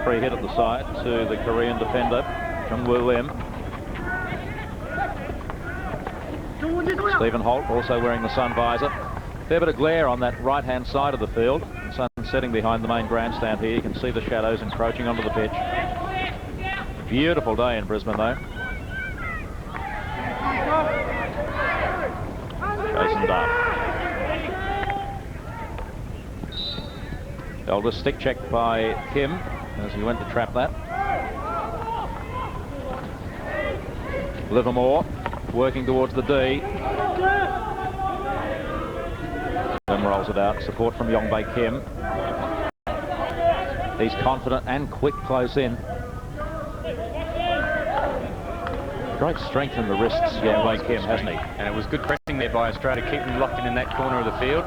Free hit at the side to the Korean defender, Jung-Woo Lim. Stephen Holt also wearing the sun visor. Fair bit of glare on that right-hand side of the field. The sun setting behind the main grandstand here. You can see the shadows encroaching onto the pitch. Beautiful day in Brisbane, though. Jason Duff. Eldest stick check by Kim as he went to trap that. Livermore working towards the D. Then rolls it out. Support from Yongbae Kim. He's confident and quick close in. Great strength in the wrists, Yongbae Kim, hasn't he? And it was good pressing there by Australia, keeping them locked in that corner of the field.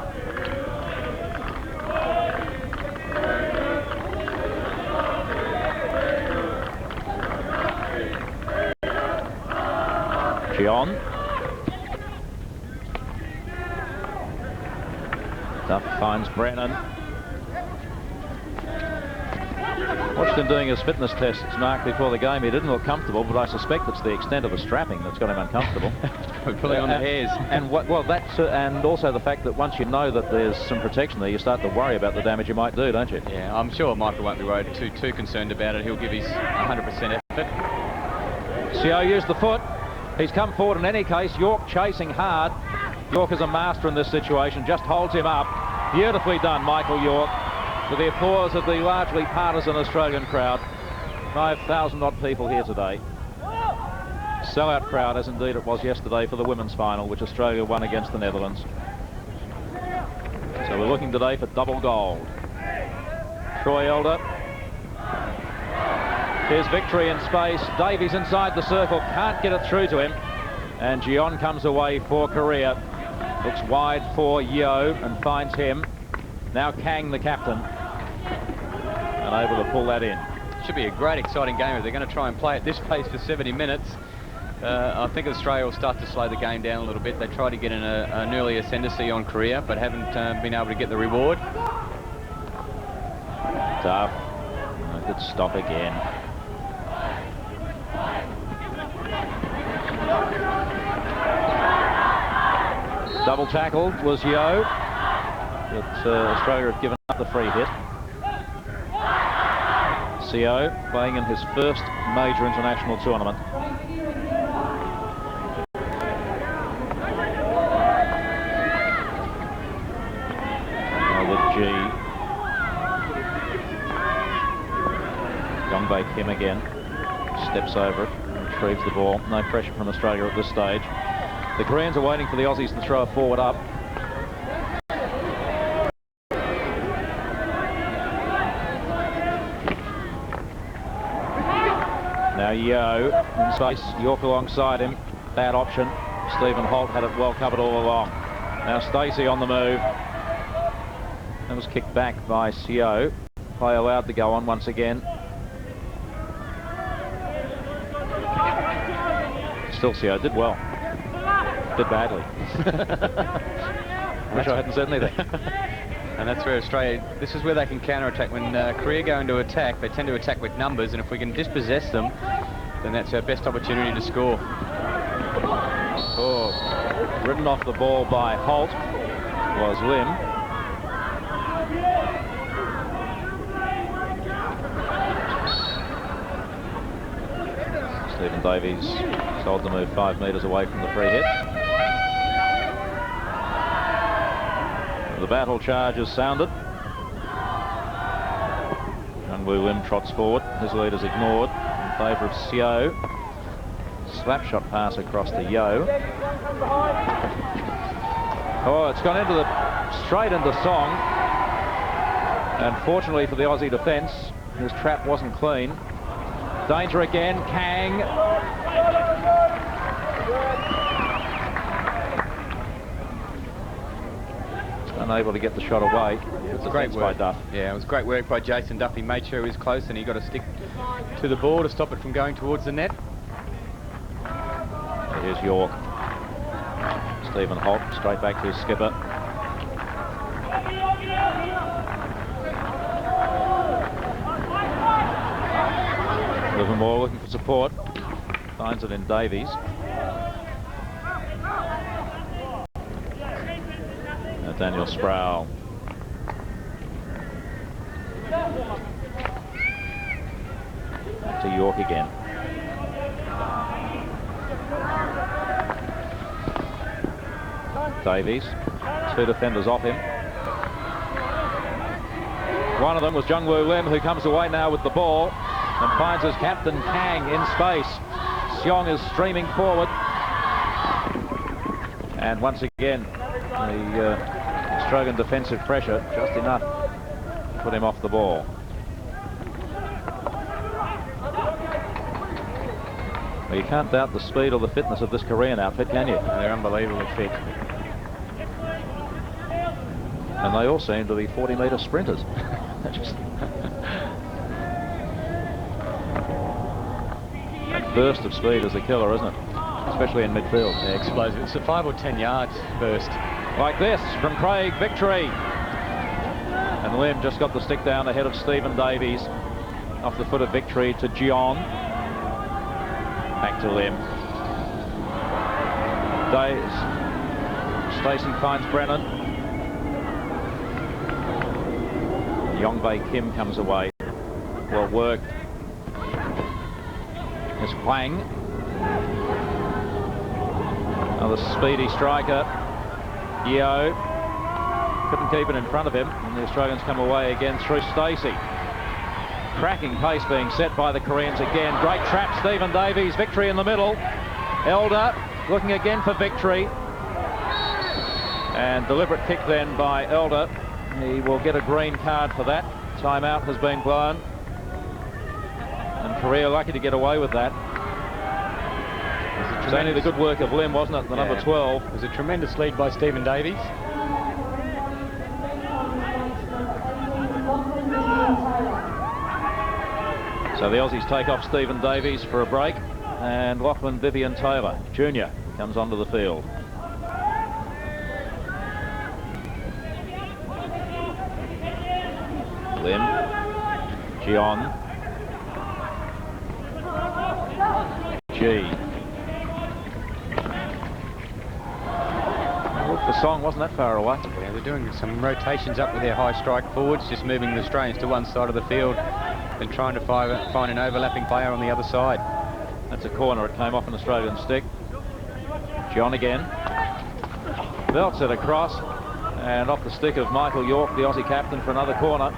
John. Duff finds Brennan. Watched him doing his fitness tests, Mark, before the game. He didn't look comfortable, but I suspect it's the extent of the strapping that's got him uncomfortable. Pulling on the hairs. And well, that's and also the fact that once you know that there's some protection there, you start to worry about the damage you might do, don't you? Yeah, I'm sure Michael won't be worried too concerned about it. He'll give his 100% effort. Seo used the foot. He's come forward in any case. York chasing hard. York is a master in this situation, just holds him up. Beautifully done, Michael York, with the applause of the largely partisan Australian crowd. 5,000 odd people here today. Sellout crowd, as indeed it was yesterday for the women's final, which Australia won against the Netherlands. So we're looking today for double gold. Troy Elder. Here's Victory in space. Davies inside the circle, can't get it through to him. And Gion comes away for Korea. Looks wide for Yeo and finds him. Now Kang, the captain, and able to pull that in. Should be a great, exciting game if they're going to try and play at this pace for 70 minutes. I think Australia will start to slow the game down a little bit. They tried to get an early ascendancy on Korea, but haven't been able to get the reward. Tough. A good stop again. Double tackled was Yeo, but Australia have given up the free hit. Seo playing in his first major international tournament. Now with G. Yongbae Kim again. Steps over it, retrieves the ball. No pressure from Australia at this stage. The Koreans are waiting for the Aussies to throw a forward up. Now Yeo in space, York alongside him. Bad option. Stephen Holt had it well covered all along. Now Stacey on the move. That was kicked back by Seo. Play allowed to go on once again. Still Seo did well. Did badly. Wish I hadn't said anything. And that's where Australia, this is where they can counter-attack. When Korea go into attack, they tend to attack with numbers, and if we can dispossess them, then that's our best opportunity to score. Oh, ridden off the ball by Holt was Lim. Stephen Davies told to move 5 metres away from the free hit. The battle charge is sounded. Jung-Woo Lim trots forward. His lead is ignored in favour of Seo. Slapshot pass across to Yeo. Oh, it's gone into straight into Song. And fortunately for the Aussie defence, his trap wasn't clean. Danger again, Kang. Unable to get the shot away. It's a great work by Duff. Yeah, it was great work by Jason Duff. He made sure he was close and he got to stick to the ball to stop it from going towards the net. Here's York. Stephen Holt straight back to his skipper. Livermore looking for support. Finds it in Davies. Daniel Sproul. Back to York again. Davies. Two defenders off him. One of them was Jungwoo Lim, who comes away now with the ball and finds his captain Kang in space. Seong is streaming forward. And once again, the Australian defensive pressure just enough to put him off the ball. Well, you can't doubt the speed or the fitness of this Korean outfit, can you? They're unbelievably fit. And they all seem to be 40-metre sprinters. That burst of speed is a killer, isn't it? Especially in midfield. Yeah, explosive. It's a 5 or 10 yards burst. Like this from Craig Victory. And Lim just got the stick down ahead of Stephen Davies. Off the foot of Victory to Gion. Back to Lim. Stacey finds Brennan. Yongbae Kim comes away. Well worked. It's Hwang. Another speedy striker. Yeo. Couldn't keep it in front of him. And the Australians come away again through Stacey. Cracking pace being set by the Koreans again. Great trap, Stephen Davies. Victory in the middle. Elder looking again for Victory. And deliberate kick then by Elder. He will get a green card for that. Timeout has been blown. And Korea lucky to get away with that. It was only the good work of Lim, wasn't it? The number 12. It was a tremendous lead by Stephen Davies. So the Aussies take off Stephen Davies for a break. And Lachlan Vivian Taylor Jr. comes onto the field. Lim, Gion, G. Look, the song wasn't that far away. Yeah, they're doing some rotations up with their high strike forwards, just moving the Australians to one side of the field and trying to find an overlapping player on the other side. That's a corner. It came off an Australian stick. Gion again. Belts it across and off the stick of Michael York, the Aussie captain, for another corner.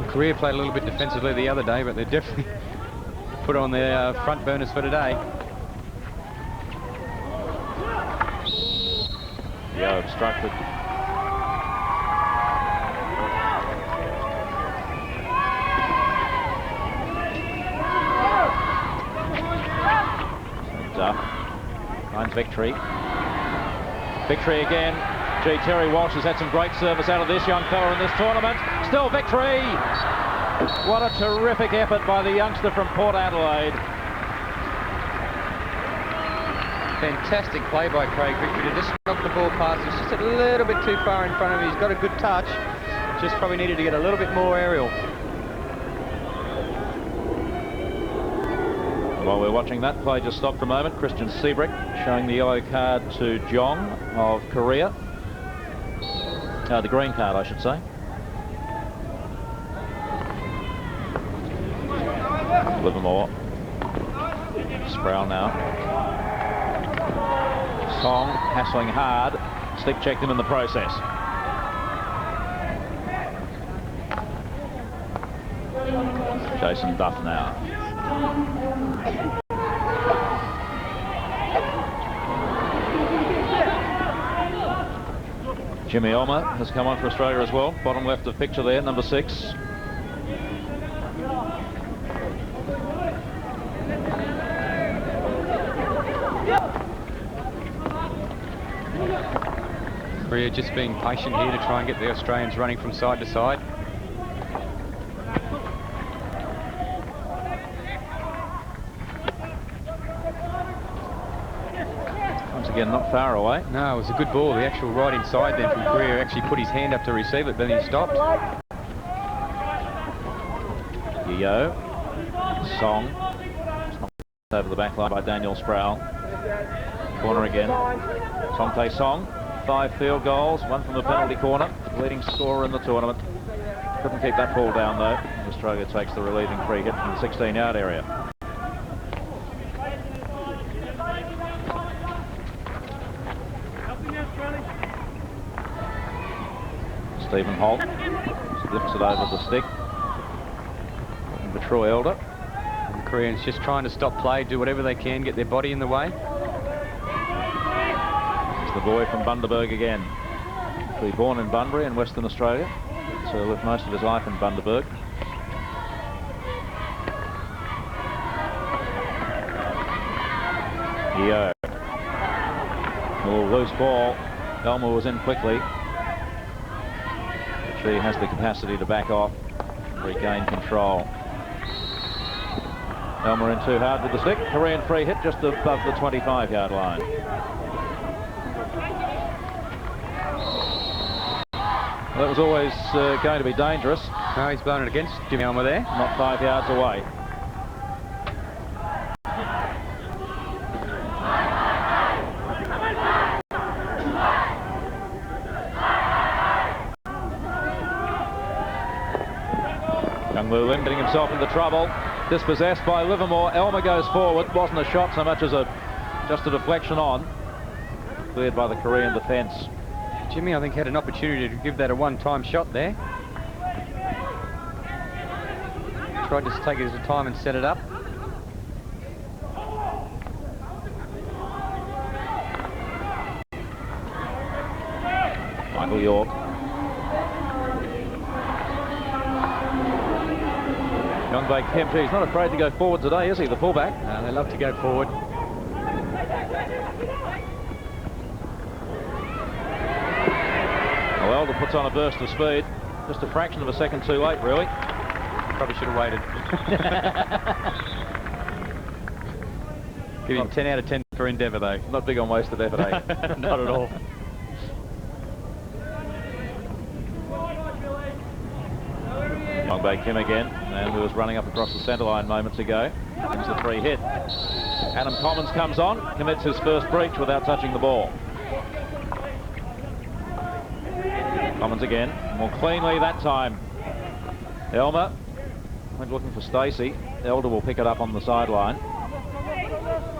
Korea played a little bit defensively the other day, but they're definitely put on their front burners for today. Yeah, obstructed. Finds Victory. Victory again. Gee, Terry Walsh has had some great service out of this young fella in this tournament. Still Victory! What a terrific effort by the youngster from Port Adelaide. Fantastic play by Craig Victory to just knock the ball past. It's just a little bit too far in front of him. He's got a good touch. Just probably needed to get a little bit more aerial. While we're watching that play, just stop for a moment. Christian Seabrick showing the yellow card to Jong of Korea. The green card, I should say. Livermore. Sproul now. Song hassling hard. Stick checked him in the process. Jason Duff now. Jimmy Elmer has come on for Australia as well. Bottom left of picture there, number 6. Korea just being patient here to try and get the Australians running from side to side. Once again, not far away. No, it was a good ball. The actual right inside then from Korea actually put his hand up to receive it, then he stopped. Yo. Song. It's knocked over the back line by Daniel Sproul. Corner again. Song Song. 5 field goals, 1 from the penalty corner. Leading scorer in the tournament. Couldn't keep that ball down though. Australia takes the relieving free hit from the 16-yard area. Stephen Holt lifts it over the stick. Looking for Troy Elder. And the Koreans just trying to stop play, do whatever they can, get their body in the way. It's the boy from Bundaberg again. He was born in Bunbury in Western Australia. So lived most of his life in Bundaberg. Yo. Oh, loose ball. Elmer was in quickly. But she has the capacity to back off and regain control. Elmer in too hard with the stick. Korean free hit just above the 25-yard line. That was always going to be dangerous. No, he's blown it against Jimmy Elmer there. Not 5 yards away. Young Wu Lim getting himself into trouble. Dispossessed by Livermore. Elmer goes forward. Wasn't a shot so much as just a deflection on. Cleared by the Korean defence. Jimmy, I think, had an opportunity to give that a one-time shot there. Tried to take his time and set it up. Michael York. Young Blake Kempsey, he's not afraid to go forward today, is he, the fullback? No, they love to go forward. Elder puts on a burst of speed, just a fraction of a second too late, really. Probably should have waited. Give him 10 out of 10 for endeavour, though. Not big on wasted effort, eh? Not at all. Long Bay Kim again, and who was running up across the centre line moments ago. Comes the free hit. Adam Commons comes on, commits his first breach without touching the ball. Commons again, more cleanly that time. Elmer went looking for Stacey. Elder will pick it up on the sideline.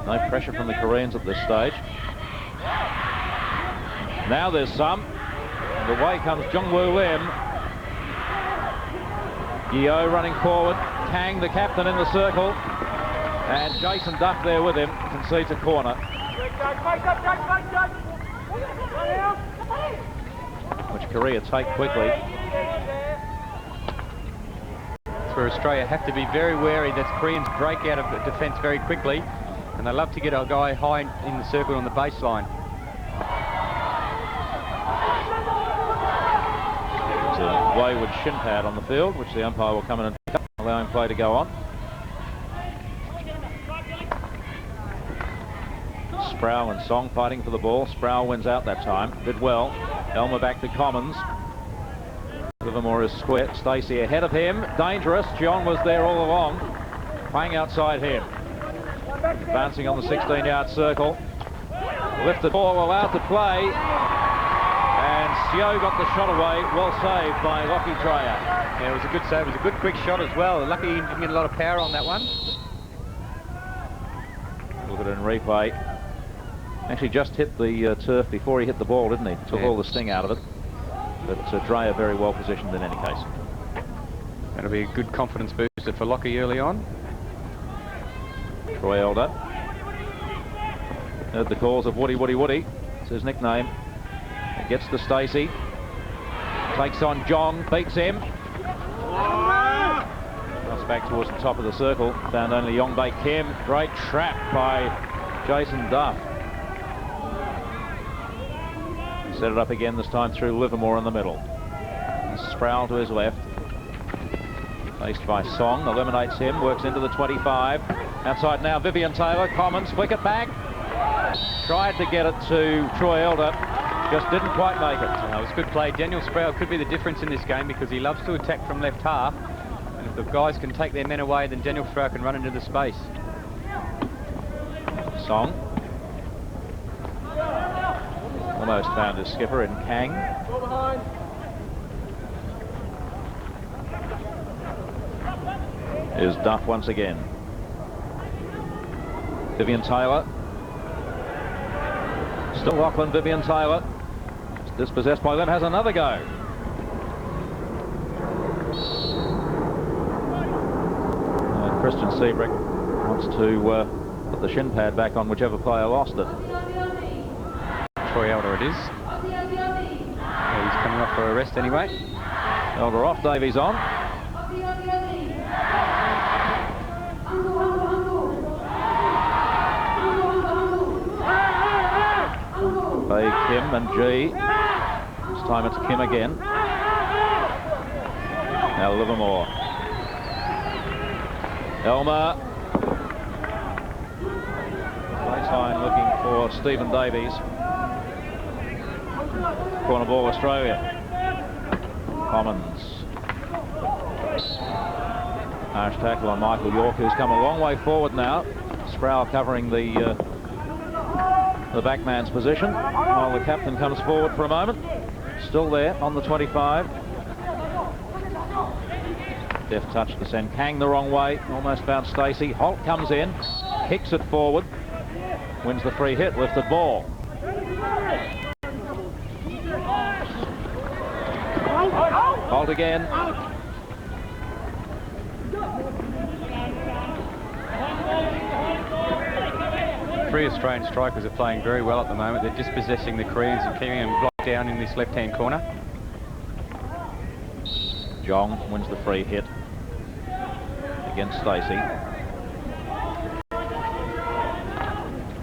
No pressure from the Koreans at this stage. Now there's some. And away comes Jungwoo Lim. Yeo running forward. Kang, the captain, in the circle. And Jason Duff there with him, concedes a corner. Which Korea take quickly. For Australia, have to be very wary that Koreans break out of defence very quickly, and they love to get a guy high in the circle on the baseline. It's a wayward shin pad on the field, which the umpire will come in and pick up, allowing play to go on. Sproul and Song fighting for the ball. Sproul wins out that time. Did well. Elmer back to Commons. Livermore is square. Stacey ahead of him. Dangerous. John was there all along. Playing outside him. Advancing on the 16-yard circle. Lifted ball allowed to play. And Seo got the shot away. Well saved by Lockie Dreyer. Yeah, it was a good save. It was a good quick shot as well. Lucky he didn't get a lot of power on that one. Look at it in replay. Actually just hit the turf before he hit the ball, didn't he? Took all the sting out of it. But Dreyer very well positioned in any case. That'll be a good confidence booster for Lockie early on. Troy Elder. Heard the calls of Woody, Woody, Woody. It's his nickname. It gets to Stacey. Takes on Jong, beats him. Cross back towards the top of the circle. Found only Yongbae Kim. Great trap by Jason Duff. Set it up again, this time through Livermore in the middle. Sproul to his left. Faced by Song, eliminates him, works into the 25. Outside now, Vivian Taylor. Commons, flick it back. Tried to get it to Troy Elder, just didn't quite make it. It was good play. Daniel Sproul could be the difference in this game because he loves to attack from left half. And if the guys can take their men away, then Daniel Frau can run into the space. Song. Almost found his skipper in Kang. Here's Duff once again. Vivian Taylor. Still Lachlan, Vivian Taylor. Dispossessed by Lynn, has another go. And Christian Seabrick wants to put the shin pad back on whichever player lost it. Troy Elder it is. He's coming off for a rest anyway. Elder off, Davies on. Bay, Kim and G. This time it's Kim again. Now Livermore. Elmer. Baseline looking for Stephen Davies. Corner ball Australia. Commons. Harsh tackle on Michael York, who's come a long way forward now. Sproul covering the backman's position while the captain comes forward for a moment. Still there on the 25. Deft touch to send Kang the wrong way. Almost found Stacey. Holt comes in, kicks it forward, wins the free hit, lifted ball. Holt again. Three Australian strikers are playing very well at the moment. They're dispossessing the Koreans and keeping them blocked down in this left-hand corner. Jong wins the free hit against Stacey.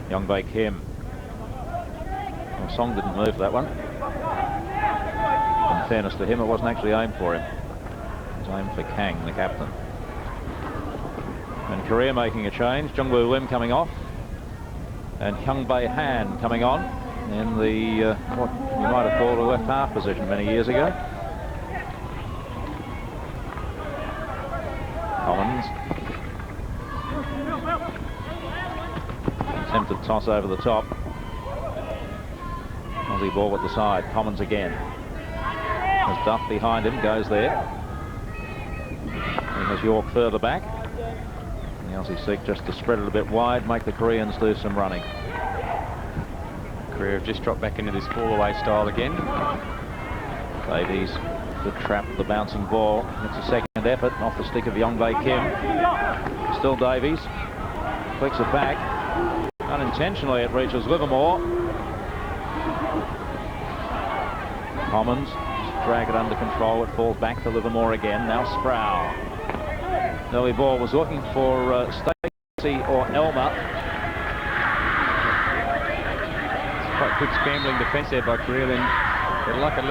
Young Bae Kim. Well, Song didn't move that one. In fairness to him, it wasn't actually aimed for him. It was aimed for Kang, the captain. And Korea making a change. Jungwoo Lim coming off. And Kyung Bae Han coming on in the what you might have called a left half position many years ago. Collins. Attempted toss over the top. Aussie ball at the side. Commons again. There's Duff behind him, goes there. And there's York further back. The Aussie seek just to spread it a bit wide, make the Koreans do some running. Korea have just dropped back into this fall-away style again. Davies to trap the bouncing ball. It's a second effort off the stick of Young Bae Kim. Still Davies. Flicks it back. Unintentionally it reaches Livermore. Commons drag it under control. It falls back to Livermore again. Now Sproul. Early ball was looking for Stacey or Elmer. It's quite good scrambling defence there by Korea. Then they're like a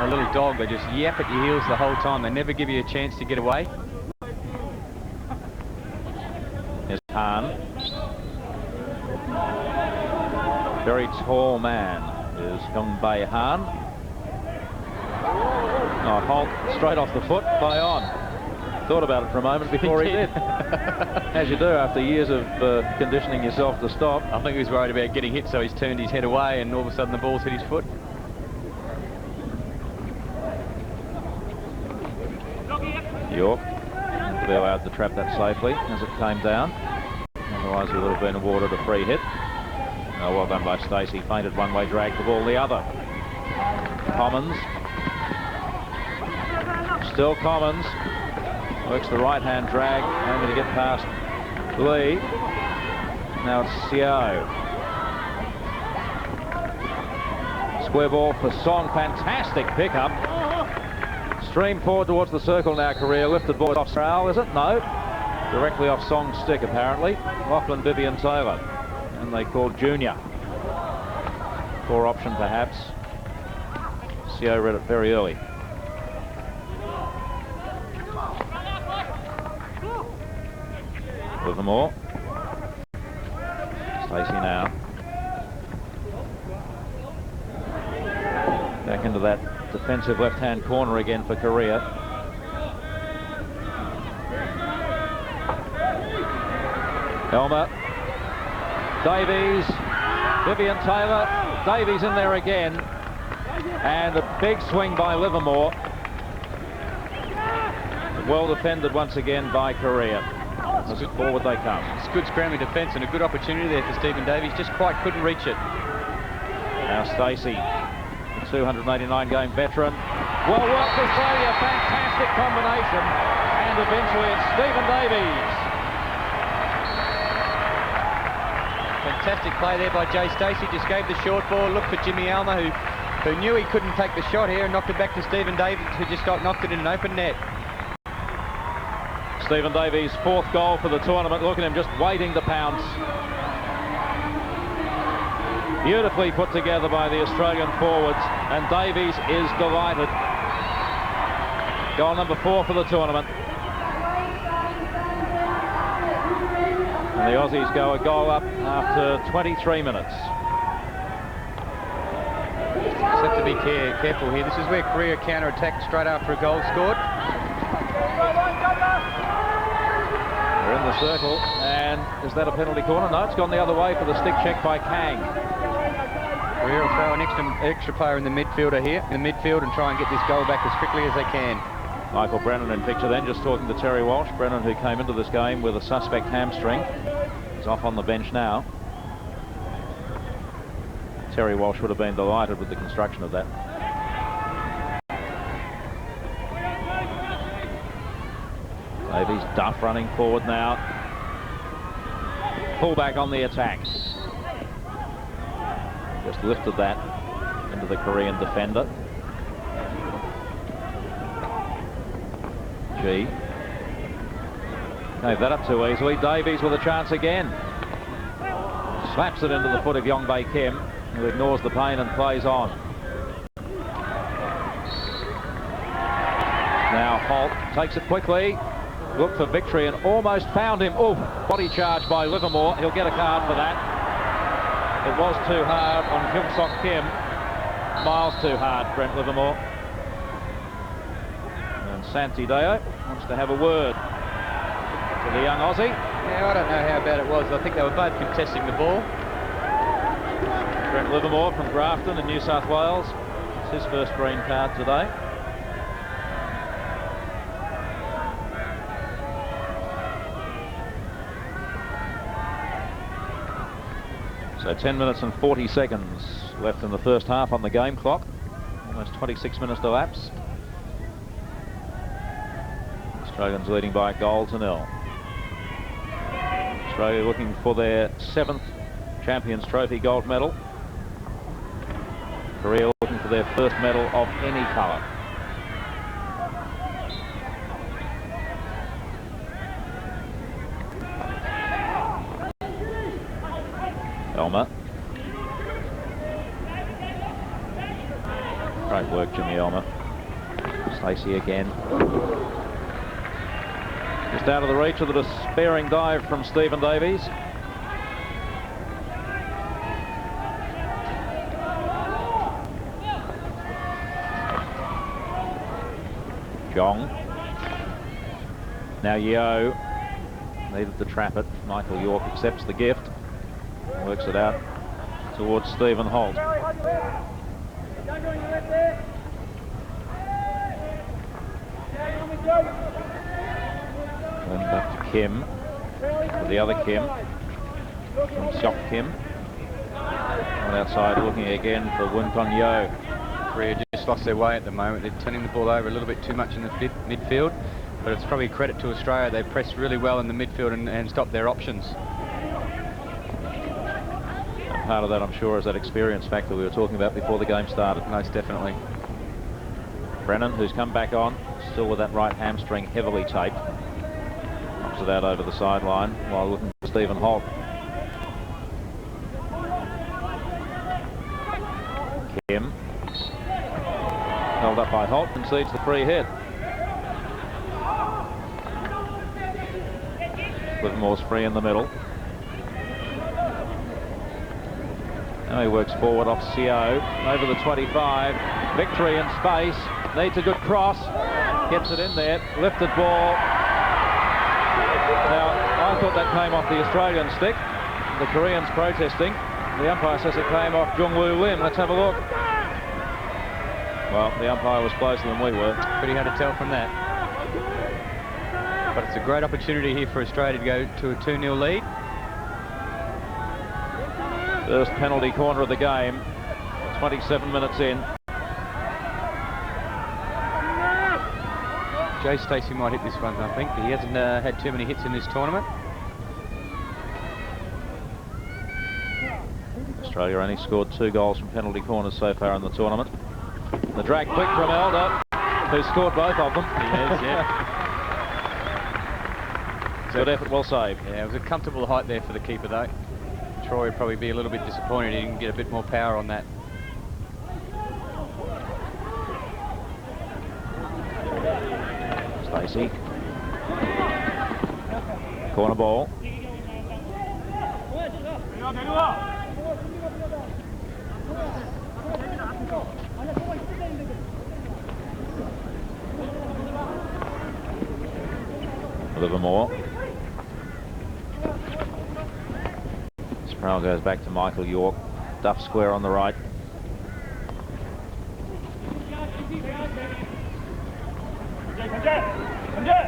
little dog. They just yap at your heels the whole time. They never give you a chance to get away. Here's Han. Very tall man is Young Bae Han. Oh, Holt straight off the foot by on. Thought about it for a moment before he did. As you do after years of conditioning yourself to stop. I think he was worried about getting hit, so he's turned his head away and all of a sudden the ball's hit his foot. York to be allowed to trap that safely as it came down. Otherwise he would have been awarded a free hit. Oh, well done by Stacey. Feinted one way, dragged the ball the other. Commons. Still Commons. Works the right-hand drag, aiming to get past Lee. Now it's Seo. Square ball for Song. Fantastic pickup. Stream forward towards the circle now, Korea. Lifted ball off Sproul, is it? No. Directly off Song's stick, apparently. Lachlan Vivian Taylor. And they called Junior. Poor option, perhaps. Seo read it very early. Livermore. Stacey now. Back into that defensive left-hand corner again for Korea. Elmer, Davies, Vivian Taylor, Davies in there again, and a big swing by Livermore. Well defended once again by Korea. As forward they come. It's good scrambling defence and a good opportunity there for Stephen Davies. Just quite couldn't reach it. Now Stacey, the 289 game veteran. Well worked Australia, fantastic combination, and eventually it's Stephen Davies. Fantastic play there by Jay Stacey. Just gave the short ball, looked for Jimmy Alma, who knew he couldn't take the shot here, and knocked it back to Stephen Davies, who just knocked it in an open net. Stephen Davies' 4th goal for the tournament. Look at him just waiting to pounce. Beautifully put together by the Australian forwards, and Davies is delighted. Goal number 4 for the tournament. And the Aussies go a goal up after 23 minutes. Just have to be careful here. This is where Korea counter-attacked straight after a goal scored. They're in the circle, and is that a penalty corner? No, it's gone the other way for the stick check by Kang. Korea will throw an extra player in the midfield and try and get this goal back as quickly as they can. Michael Brennan in picture then, just talking to Terry Walsh. Brennan, who came into this game with a suspect hamstring, is off on the bench now. Terry Walsh would have been delighted with the construction of that. Davies, Duff running forward now. Fullback on the attack. Just lifted that into the Korean defender. G. Gave that up too easily. Davies with a chance again. Slaps it into the foot of Yong Bae Kim, who ignores the pain and plays on. Now Holt takes it quickly. Looked for victory and almost found him. Oh, body charge by Livermore. He'll get a card for that. It was too hard on Hyung Sok Kim. Miles too hard, Brent Livermore. And Santi Deo wants to have a word to the young Aussie. Yeah, I don't know how bad it was. I think they were both contesting the ball. Brent Livermore from Grafton in New South Wales. It's his first green card today. So 10 minutes and 40 seconds left in the first half on the game clock. Almost 26 minutes to lapse. Australians leading by a goal to nil. Australia looking for their 7th Champions Trophy gold medal. Korea looking for their first medal of any colour. Elmer. Great work, Jimmy Elmer. Stacey again. Just out of the reach of the despairing dive from Stephen Davies. Jong. Now Yeo needed to trap it. Michael York accepts the gift. Works it out towards Stephen Holt. And back to Kim, to the other Kim, from Seok Kim. On outside looking again for Wun Kon Yeo. Korea just lost their way at the moment. They're turning the ball over a little bit too much in the midfield, but it's probably a credit to Australia. They pressed really well in the midfield and stopped their options. Part of that, I'm sure, is that experience factor we were talking about before the game started. Most definitely. Brennan, who's come back on, still with that right hamstring heavily taped. Knocks it out over the sideline while looking for Stephen Holt. Kim. Held up by Holt, concedes the free hit. Livermore's free in the middle. Now he works forward off Seo, over the 25, victory in space, needs a good cross, gets it in there, lifted ball. Now I thought that came off the Australian stick. The Koreans protesting. The umpire says it came off Jung-Woo Lim. Let's have a look. Well, the umpire was closer than we were. Pretty hard to tell from that. But it's a great opportunity here for Australia to go to a 2-0 lead. First penalty corner of the game. 27 minutes in. Jay Stacey might hit this one, I think. He hasn't had too many hits in this tournament. Australia only scored 2 goals from penalty corners so far in the tournament. The drag quick from Elder, who scored both of them. Yes, yeah. Good effort, well saved. Yeah, it was a comfortable height there for the keeper, though. Troy would probably be a little bit disappointed he didn't get a bit more power on that. Stacey. Corner ball. Livermore. Sproul goes back to Michael York. Duff square on the right.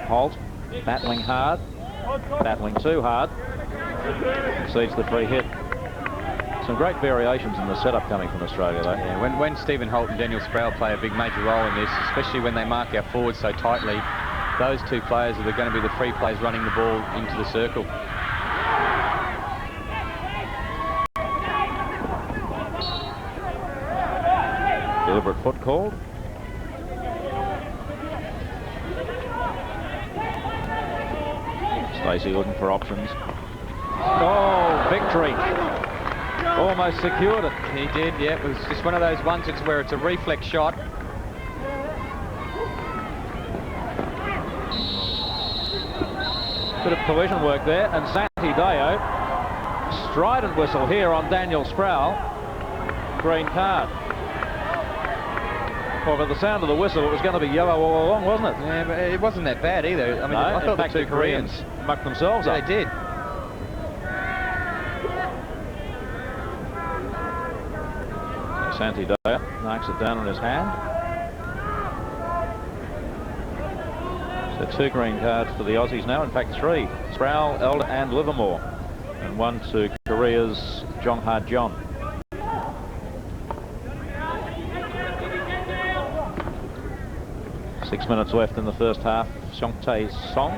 Holt battling hard, battling too hard, concedes the free hit. Some great variations in the setup coming from Australia, though. Yeah, when Stephen Holt and Daniel Sproul play a big major role in this, especially when they mark our forwards so tightly, those two players are going to be the free plays running the ball into the circle. Deliberate foot called. Stacey looking for options. Oh, victory. Almost secured it. He did, yeah. It was just one of those ones where it's a reflex shot. Bit of collision work there, and Santi Deo, strident whistle here on Daniel Sproul. Green card. Well, by the sound of the whistle, it was going to be yellow all along, wasn't it? Yeah, but it wasn't that bad either. I mean, no, I thought the two Koreans mucked themselves up. They did. Santi Deo knocks it down on his hand. So 2 green cards for the Aussies now, in fact 3. Sproul, Elder and Livermore. And 1 to Korea's Jong-Ha John. Six minutes left in the first half. Seong Tae-song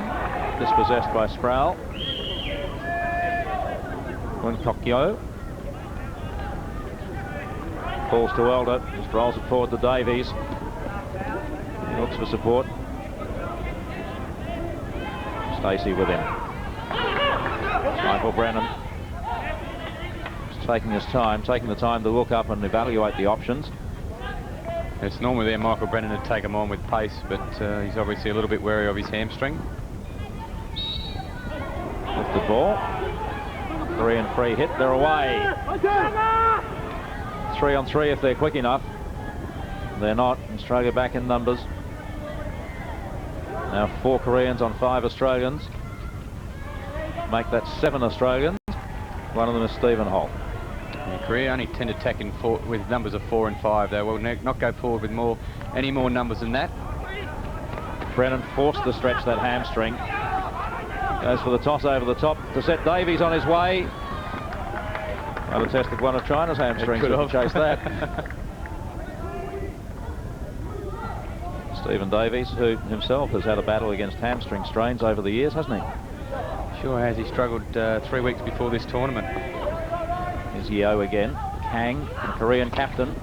dispossessed by Sproul. Win Kok-yo. Falls to Elder, just rolls it forward to Davies. He looks for support. Stacey with him. Michael Brennan just taking his time, taking the time to look up and evaluate the options. It's normally there Michael Brennan would take him on with pace, but he's obviously a little bit wary of his hamstring. Lifted ball. Korean free hit, they're away. 3 on 3 if they're quick enough. They're not. Australia back in numbers. Now 4 Koreans on 5 Australians. Make that 7 Australians. One of them is Stephen Holt. Yeah, Korea only tend to attack with numbers of 4 and 5. They will not go forward with any more numbers than that. Brennan forced to stretch that hamstring. Goes for the toss over the top to set Davies on his way. Might have tested one of China's hamstrings to chase that. Stephen Davies, who himself has had a battle against hamstring strains over the years, hasn't he? Sure has. He struggled 3 weeks before this tournament. Here's Yeo again. Kang, the Korean captain.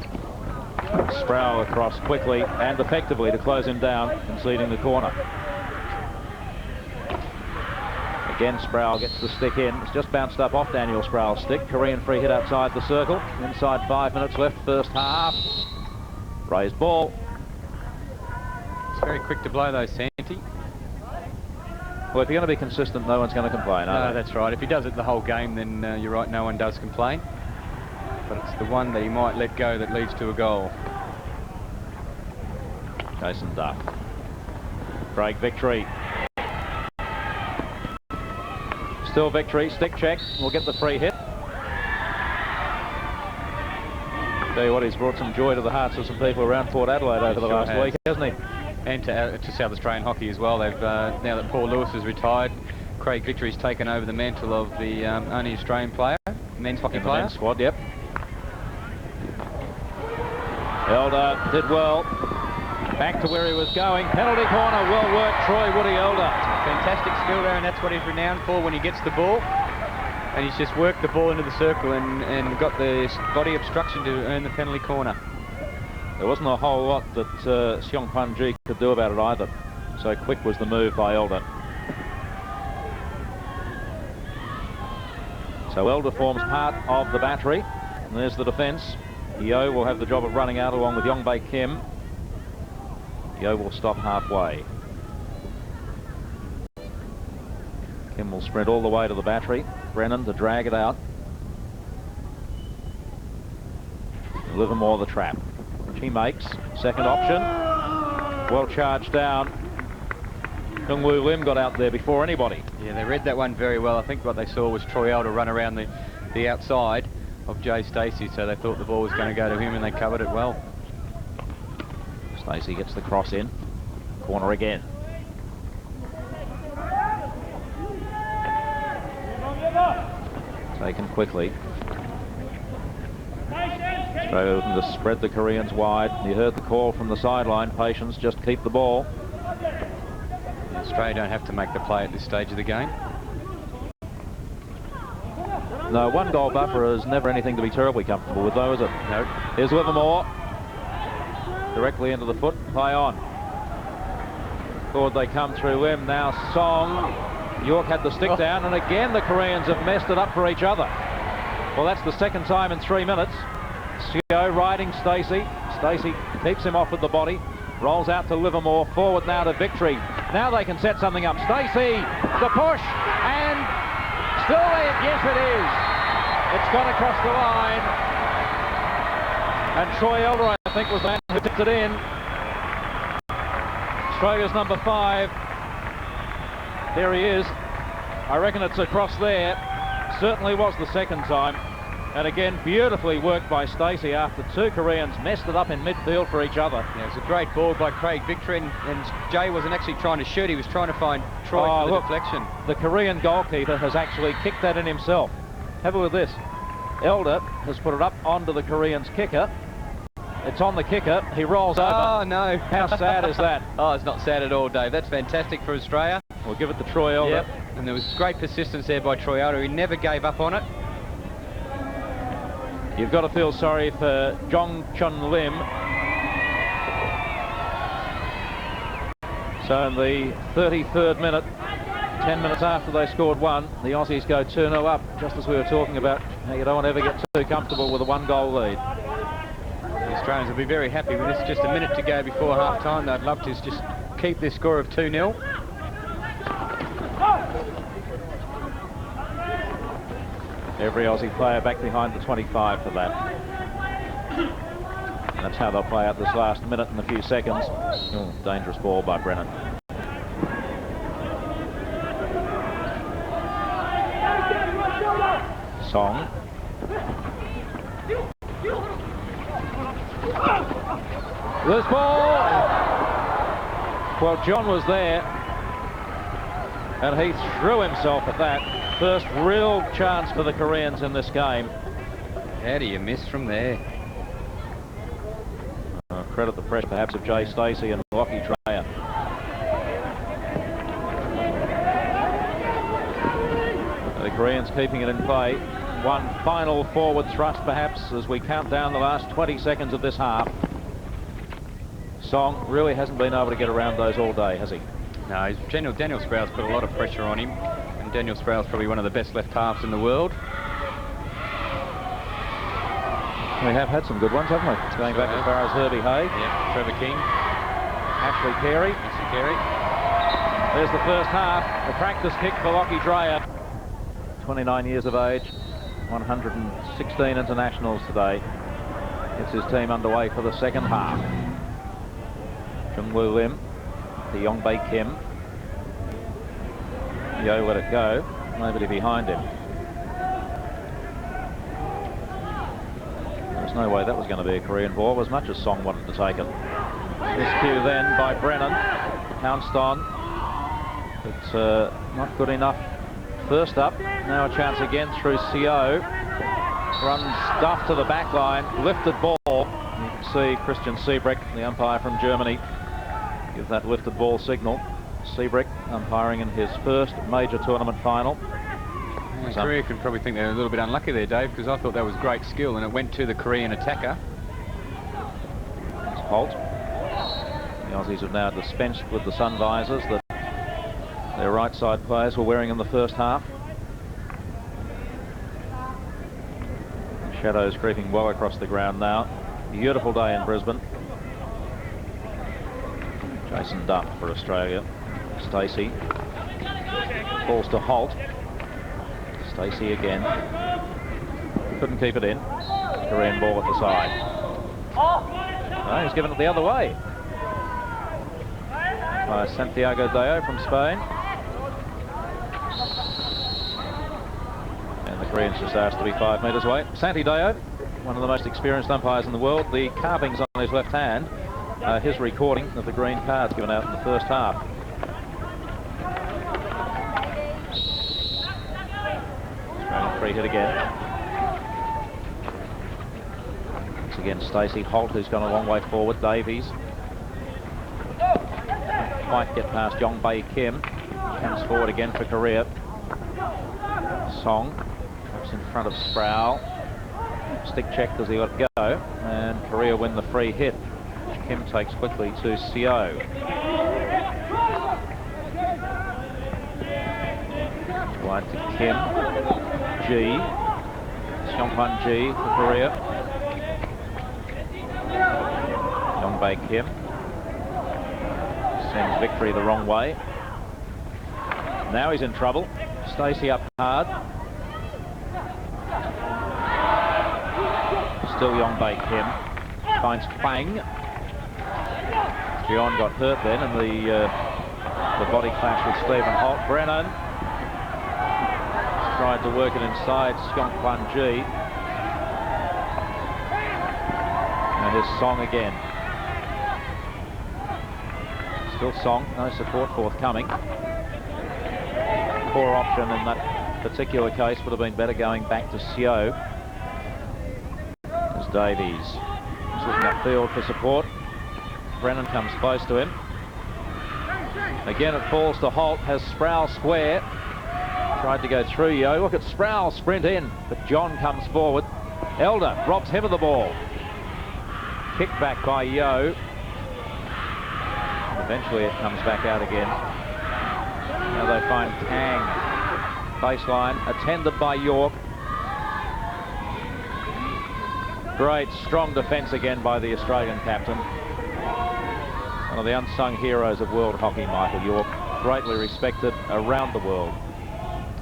Sproul across quickly and effectively to close him down, conceding the corner. Again, Sproul gets the stick in. It's just bounced up off Daniel Sproul's stick. Korean free hit outside the circle. Inside 5 minutes left, first half. Raised ball. It's very quick to blow those, Santi. Well, if you're going to be consistent, no one's going to complain, No, that's right. If he does it the whole game, then you're right, no one does complain. But it's the one that he might let go that leads to a goal. Jason Duff. Break victory. Still Victory, stick check, will get the free hit. Tell you what, he's brought some joy to the hearts of some people around Port Adelaide over the last week, hasn't he? And to South Australian hockey as well. They've now that Paul Lewis has retired, Craig Victory's taken over the mantle of the only Australian player, men's hockey player. Men's squad, yep. Elder did well. Back to where he was going. Penalty corner, well worked, Troy Woody Elder. Fantastic skill there, and that's what he's renowned for when he gets the ball. And he's just worked the ball into the circle and got the body obstruction to earn the penalty corner. There wasn't a whole lot that Seong Pan-ji could do about it either. So quick was the move by Elder. So Elder forms part of the battery. And there's the defence. Yeo will have the job of running out along with Yongbae Kim. Yeo will stop halfway. Kim will sprint all the way to the battery. Brennan to drag it out. Livermore the trap, which he makes. Second option. Well charged down. Jung-Woo Lim got out there before anybody. Yeah, they read that one very well. I think what they saw was Troy Elder run around the outside of Jay Stacey, so they thought the ball was going to go to him, and they covered it well. Stacey gets the cross in. Corner again. Taken quickly. Australia looking to spread the Koreans wide. You heard the call from the sideline. Patience, just keep the ball. Australia don't have to make the play at this stage of the game. No, one goal buffer is never anything to be terribly comfortable with, though, is it? No. Here's Livermore. Directly into the foot, high on. Forward they come through Lim. Now Song. York had the stick down, and again the Koreans have messed it up for each other. Well, that's the second time in 3 minutes. Seo riding Stacey. Stacey keeps him off with the body. Rolls out to Livermore. Forward now to Victory. Now they can set something up. Stacey, the push, and still there. Yes, it is. It's gone across the line. And Troy Elder, I think, was the man who tipped it in. Australia's number 5. There he is. I reckon it's across there. Certainly was the second time. And again, beautifully worked by Stacey after two Koreans messed it up in midfield for each other. Yeah, it was a great ball by Craig Victory, and Jay wasn't actually trying to shoot, he was trying to find Troy for the deflection. The Korean goalkeeper has actually kicked that in himself. Have a look at this. Elder has put it up onto the Korean's kicker. It's on the kicker. He rolls over. Oh, no. How sad is that? Oh, it's not sad at all, Dave. That's fantastic for Australia. We'll give it to Troy Elder. Yep. And there was great persistence there by Troy Elder. He never gave up on it. You've got to feel sorry for Jong Chun Lim. So in the 33rd minute, 10 minutes after they scored one, the Aussies go 2-0 up, just as we were talking about how you don't want to ever get too comfortable with a one-goal lead. The Australians will be very happy with this. Just a minute to go before half-time. They'd love to just keep this score of 2-0. Every Aussie player back behind the 25 for that. And that's how they'll play out this last minute and a few seconds. Oh, dangerous ball by Brennan. Song. This ball! Well, John was there, and he threw himself at that. First real chance for the Koreans in this game. How do you miss from there? Credit the pressure perhaps of Jay Stacey and Lockie Dreyer. The Koreans keeping it in play. One final forward thrust perhaps as we count down the last 20 seconds of this half. Song really hasn't been able to get around those all day, has he? No, Daniel Sprouse put a lot of pressure on him. And Daniel Sprouse probably one of the best left halves in the world. We have had some good ones, haven't we? It's going back as far as Herbie Hay. Yeah, Trevor King. Ashley Carey. Ashley Carey. There's the first half. The practice kick for Lockie Dreyer. 29 years of age. 116 internationals today. Gets his team underway for the second half. Jung-Woo Lim to Yongbae Kim. Yeo let it go. nobody behind him. There's no way that was going to be a Korean ball, as much as Song wanted to take it. Miscue then by Brennan, pounced on, but not good enough. First up, now a chance again through Seo. Runs stuff to the back line, lifted ball. You can see Christian Siebrick, the umpire from Germany, give that lifted ball signal. Siebrick umpiring in his first major tournament final. Korea can probably think they're a little bit unlucky there, Dave, because I thought that was great skill and it went to the Korean attacker. It's Holt. The Aussies have now dispensed with the sun visors that their right side players were wearing in the first half. Shadows creeping well across the ground now. Beautiful day in Brisbane. Jason Duff for Australia. Stacey falls to Holt. Stacey again. Couldn't keep it in. Korean ball at the side. Oh, he's given it the other way. By Santiago Deo from Spain. And the Koreans just asked to be 5 metres away. Santi Deo, one of the most experienced umpires in the world. The carvings on his left hand, his recording of the green cards given out in the first half. Australian free hit again. Once again, Stacey. Holt, who's gone a long way forward. Davies. Can't quite get past Yong Bae Kim. Comes forward again for Korea. Song drops in front of Sproul. Stick checked as he let go, and Korea win the free hit, which Kim takes quickly to Seo. Wide to Kim. G. Seongkwan G for Korea. Yong Bae Kim sends victory the wrong way. Now he's in trouble. Stacey up hard. Still Yong Bae Kim. Finds Fang. John got hurt then in the body clash with Stephen Holt. Brennan tried to work it inside Seongkwan G. And here's Song again. Still Song, no support forthcoming. Poor option in that particular case, would have been better going back to Seo. As Davies is looking upfield for support. Brennan comes close to him. Again it falls to Holt, has Sproul square. Tried to go through Yo. Look at Sproul sprint in, but John comes forward. Elder robs him of the ball. Kicked back by Yo. Eventually it comes back out again. Now they find Tang. Baseline, attended by York. Great, strong defence again by the Australian captain. One of the unsung heroes of world hockey, Michael York. Greatly respected around the world.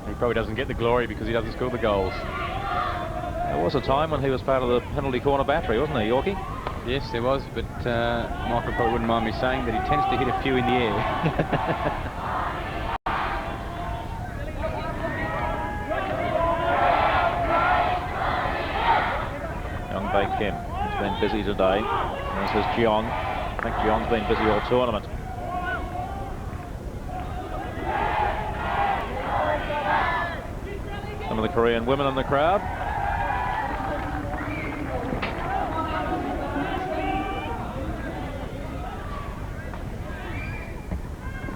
He probably doesn't get the glory because he doesn't score the goals. There was a time when he was part of the penalty corner battery, wasn't he, Yorkie? Yes, there was, but Michael probably wouldn't mind me saying that he tends to hit a few in the air. Yong Bae Kim has been busy today. And this is Jeong. I think Jeong's been busy all tournament. Some of the Korean women in the crowd.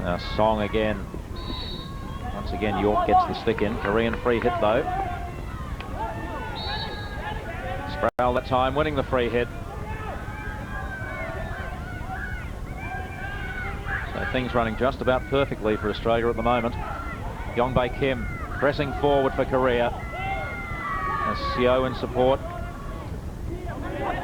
Now Song again. Once again York gets the stick in. Korean free hit though. Sproul that time winning the free hit. So things running just about perfectly for Australia at the moment. Yong Bae Kim pressing forward for Korea. As Seo in support.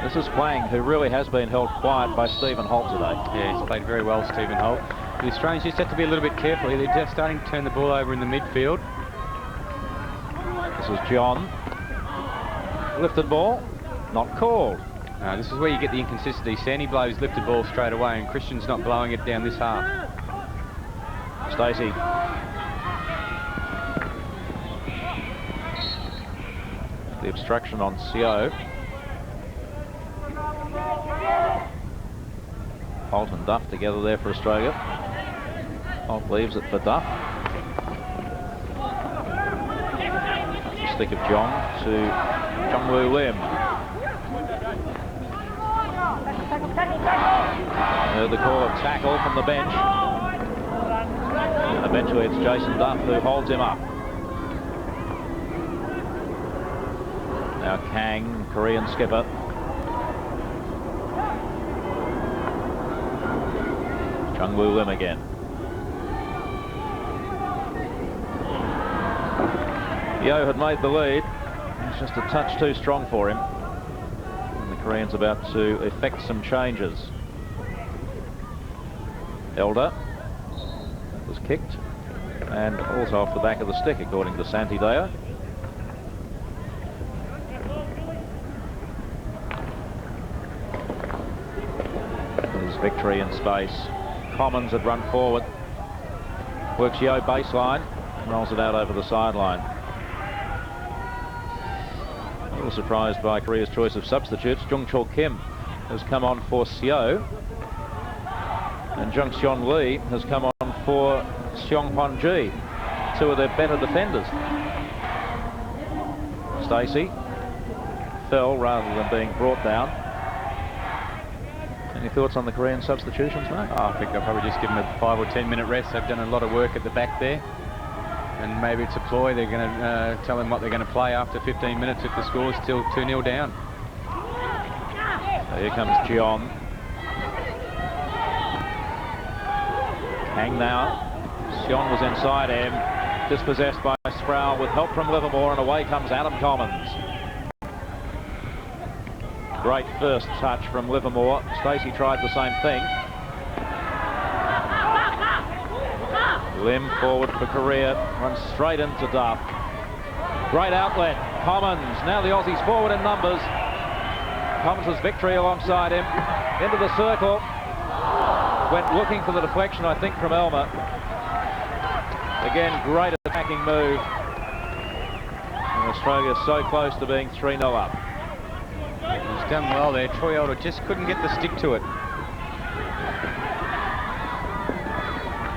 This is Hwang, who really has been held quiet by Stephen Holt today. Yeah, he's played very well, Stephen Holt. The Australians just have to be a little bit careful here. They're just starting to turn the ball over in the midfield. This is John. Lifted ball, not called. This is where you get the inconsistency. Sandy blows lifted ball straight away and Christian's not blowing it down this half. Stacey. the obstruction on Seo. Holt and Duff together there for Australia. Holt leaves it for Duff. Stick of Jong to Jungwoo Lim. Heard the call of tackle from the bench. And eventually it's Jason Duff who holds him up. Now Kang, Korean skipper. Jungwoo Lim again. Yo had made the lead. It's just a touch too strong for him. And the Koreans about to effect some changes. Elder was kicked and also off the back of the stick, according to Santideo. There's Victory in space. Commons had run forward. Works Yo baseline. Rolls it out over the sideline. A little surprised by Korea's choice of substitutes. Jung Chul Kim has come on for Seo. And Jung Seon Lee has come on for Seong Hon Ji, two of their better defenders. Stacey fell rather than being brought down. Any thoughts on the Korean substitutions, mate? I think they'll probably just give them a 5 or 10 minute rest. They've done a lot of work at the back there. And maybe it's a ploy. They're going to tell them what they're going to play after 15 minutes if the score's still 2-0 down. So here comes Jeon. Kang now. Sean was inside him. Dispossessed by Sproul with help from Livermore, and away comes Adam Commons. Great first touch from Livermore. Stacey tried the same thing. Lim forward for Korea, runs straight into Duff. Great outlet, Commons. Now the Aussies forward in numbers. Commons' Victory alongside him. Into the circle. Went looking for the deflection, I think, from Elmer. Again, great attacking move. And Australia so close to being 3-0 up. He's done well there. Troy Elder just couldn't get the stick to it.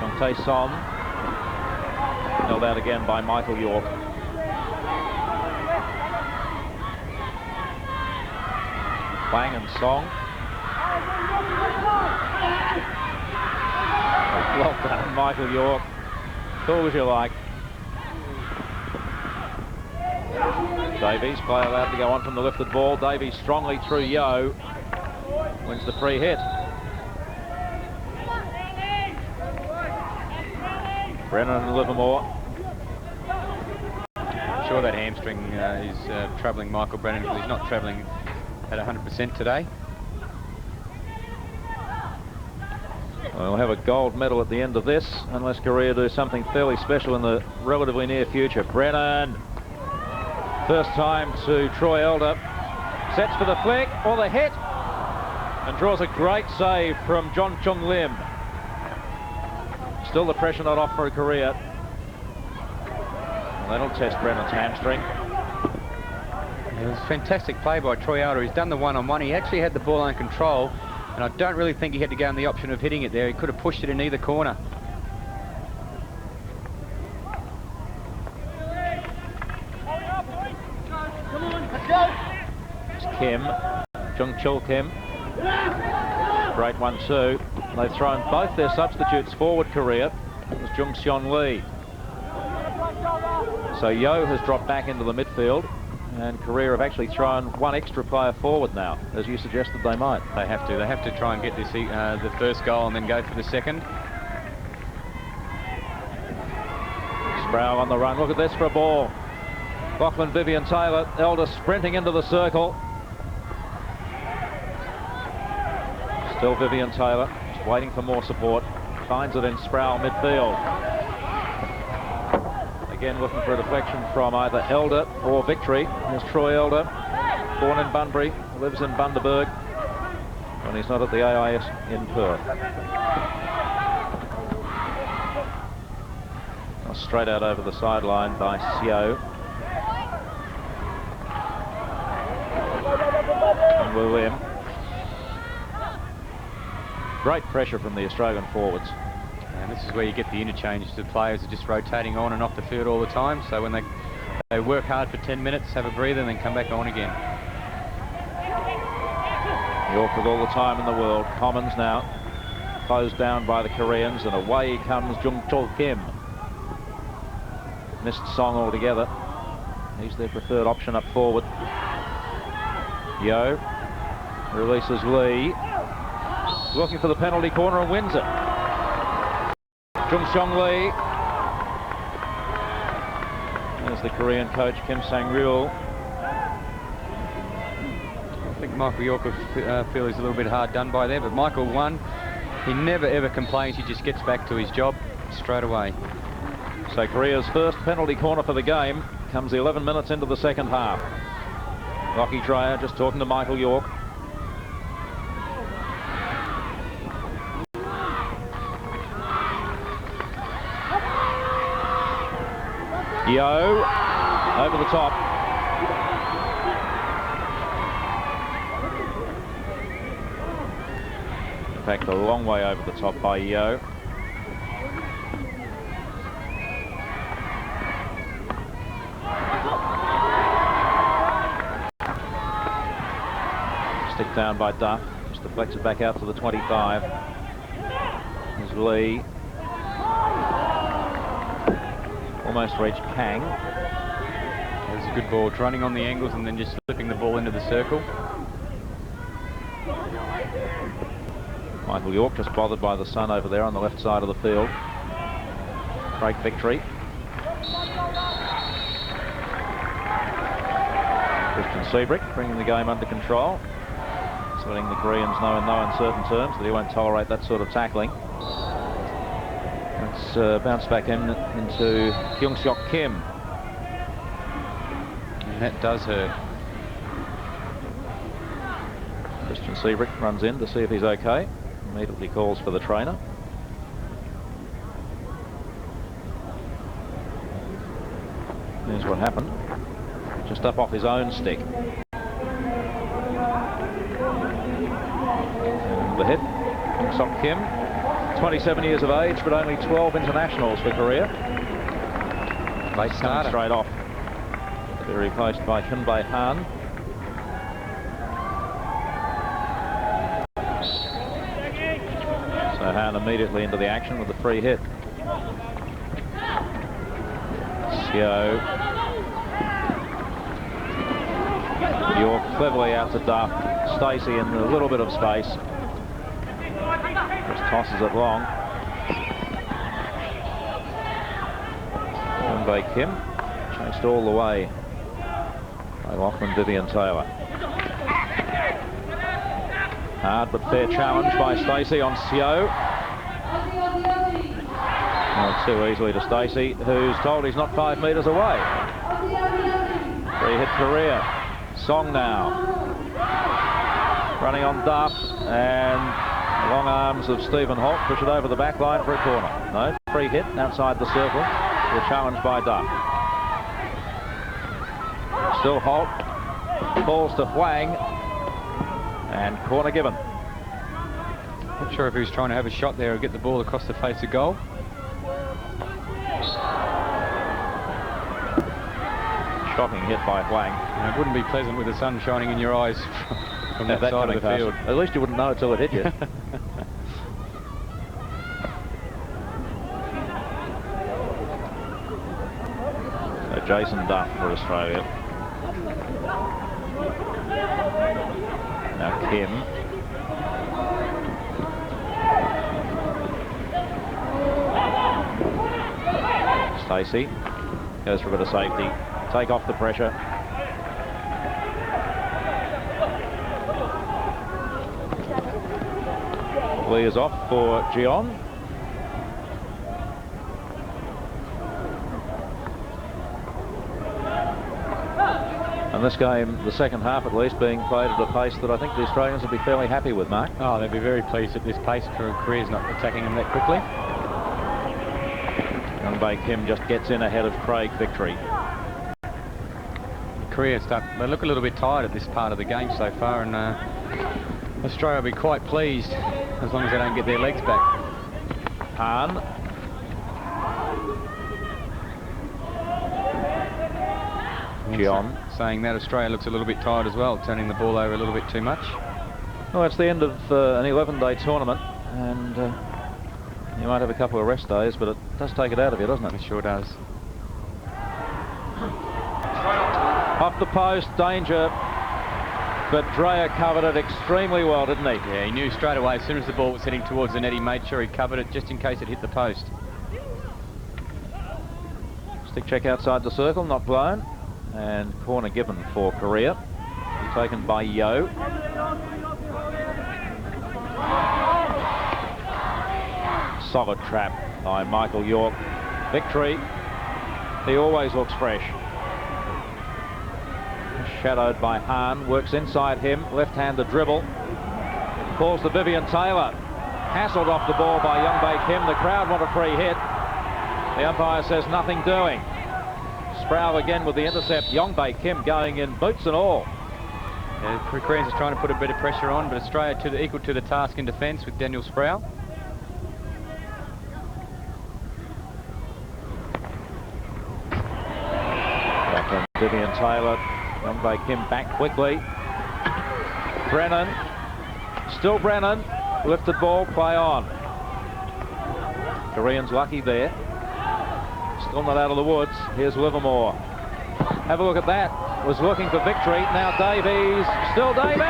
Dong Son. Held out again by Michael York. Wang and Song. Well done, Michael York. Cool as you like. Davies, play allowed to go on from the lifted ball. Davies strongly through Yo. Wins the free hit. Brennan and Livermore. I'm sure that hamstring is troubling Michael Brennan, because he's not travelling at 100% today. We'll have a gold medal at the end of this, unless Korea do something fairly special in the relatively near future. Brennan. First time to Troy Elder. Sets for the flick, or the hit. And draws a great save from John Chung Lim. Still the pressure not off for Korea. And that'll test Brennan's hamstring. It was fantastic play by Troy Elder. He's done the one-on-one. He actually had the ball under control. And I don't really think he had to go in the option of hitting it there. He could have pushed it in either corner. It's Kim, Jung Chul Kim. Great 1-2. They've thrown both their substitutes forward, Korea. It was Jung Seon Lee. So Yo has dropped back into the midfield. And Korea have actually thrown one extra player forward now, as you suggested they might. They have to. They have to try and get this the first goal and then go for the second. Sproul on the run. Look at this for a ball. Lachlan Vivian Taylor. Elder sprinting into the circle. Still Vivian Taylor. Just waiting for more support. Finds it in Sproul midfield. Again looking for a deflection from either Elder or Victory. There's Troy Elder, born in Bunbury, lives in Bundaberg, when he's not at the AIS in Perth. Straight out over the sideline by Seo. Young Wu Lim. Great pressure from the Australian forwards. And this is where you get the interchange. The players are just rotating on and off the field all the time. So when they work hard for 10 minutes, have a breather, and then come back on again. York with all the time in the world. Commons now closed down by the Koreans, and away comes Jung Chol Kim. Missed Song altogether. He's their preferred option up forward. Yo releases Lee. Looking for the penalty corner and wins it. Jung Seong Lee. There's the Korean coach Kim Sang-ryul. I think Michael York will feel he's a little bit hard done by there, but Michael won. He never ever complains. He just gets back to his job straight away. So Korea's first penalty corner for the game comes 11 minutes into the second half. Lockie Dreyer just talking to Michael York. Yo over the top. In fact, a long way over the top by Yo. Stick down by Duff. Just deflects it back out to the 25. There's Lee. Almost reached Kang. It was a good ball, running on the angles and then just slipping the ball into the circle. Michael York just bothered by the sun over there on the left side of the field. Great victory. Christian Seabrick bringing the game under control. So letting the Koreans know in no uncertain terms that he won't tolerate that sort of tackling. Let's bounce back into Kyung Seok Kim. And that does hurt. Christian Seabrick runs in to see if he's okay. Immediately calls for the trainer. Here's what happened. Just up off his own stick. And the hit. Kyung Seok Kim. 27 years of age, but only 12 internationals for Korea. They started straight off. They're replaced by Hyun Bae Han. So Han immediately into the action with the free hit. Seo. York cleverly out to Duff. Stacey in a little bit of space. Just tosses it long. Hyun Bae Kim chased all the way by Lachlan Vivian Taylor. Hard but fair challenge by Stacey on Seo. Not too easily to Stacey, who's told he's not 5 metres away. Free hit Korea. Song now. Running on Duff, and long arms of Stephen Holt push it over the back line for a corner. No, free hit outside the circle. The challenge by Duff. Still Holt. Falls to Huang. And corner given. Not sure if he was trying to have a shot there or get the ball across the face of goal. Shocking hit by Huang. And it wouldn't be pleasant with the sun shining in your eyes from that side of the field. At least you wouldn't know it till it hit you. So Jason Duff for Australia. Now Kim. Stacey goes for a bit of safety. Take off the pressure. Lee is off for Gion. And this game, the second half at least, being played at a pace that I think the Australians will be fairly happy with, Mark. Oh, they'd be very pleased at this pace. Korea's not attacking them that quickly. Hyun Bae Kim just gets in ahead of Craig Victory. Korea they look a little bit tired at this part of the game so far, and Australia will be quite pleased as long as they don't get their legs back. Hahn. John. Saying that Australia looks a little bit tired as well, turning the ball over a little bit too much. Well, it's the end of an 11-day tournament, and you might have a couple of rest days, but it does take it out of you, doesn't it? It sure does. Off the post, danger, but Dreyer covered it extremely well, didn't he? Yeah, he knew straight away as soon as the ball was heading towards the net, he made sure he covered it just in case it hit the post. Stick check outside the circle, not blown, and corner given for Korea. Taken by Yeo. Solid trap by Michael York. Victory. He always looks fresh. Shadowed by Hahn. Works inside him. Left-handed dribble. Calls to Vivian Taylor. Hassled off the ball by Young Bae Kim. The crowd want a free hit. The umpire says nothing doing. Sproul again with the intercept. Young Bae Kim going in, boots and all. Yeah, the Koreans are trying to put a bit of pressure on, but Australia equal to the task in defence with Daniel Sproul. Back on Vivian Taylor. Young Bae Kim back quickly. Brennan. Still Brennan. Lifted ball, play on. Koreans lucky there. Still not out of the woods. Here's Livermore. Have a look at that. Was looking for victory. Now Davies. Still Davies!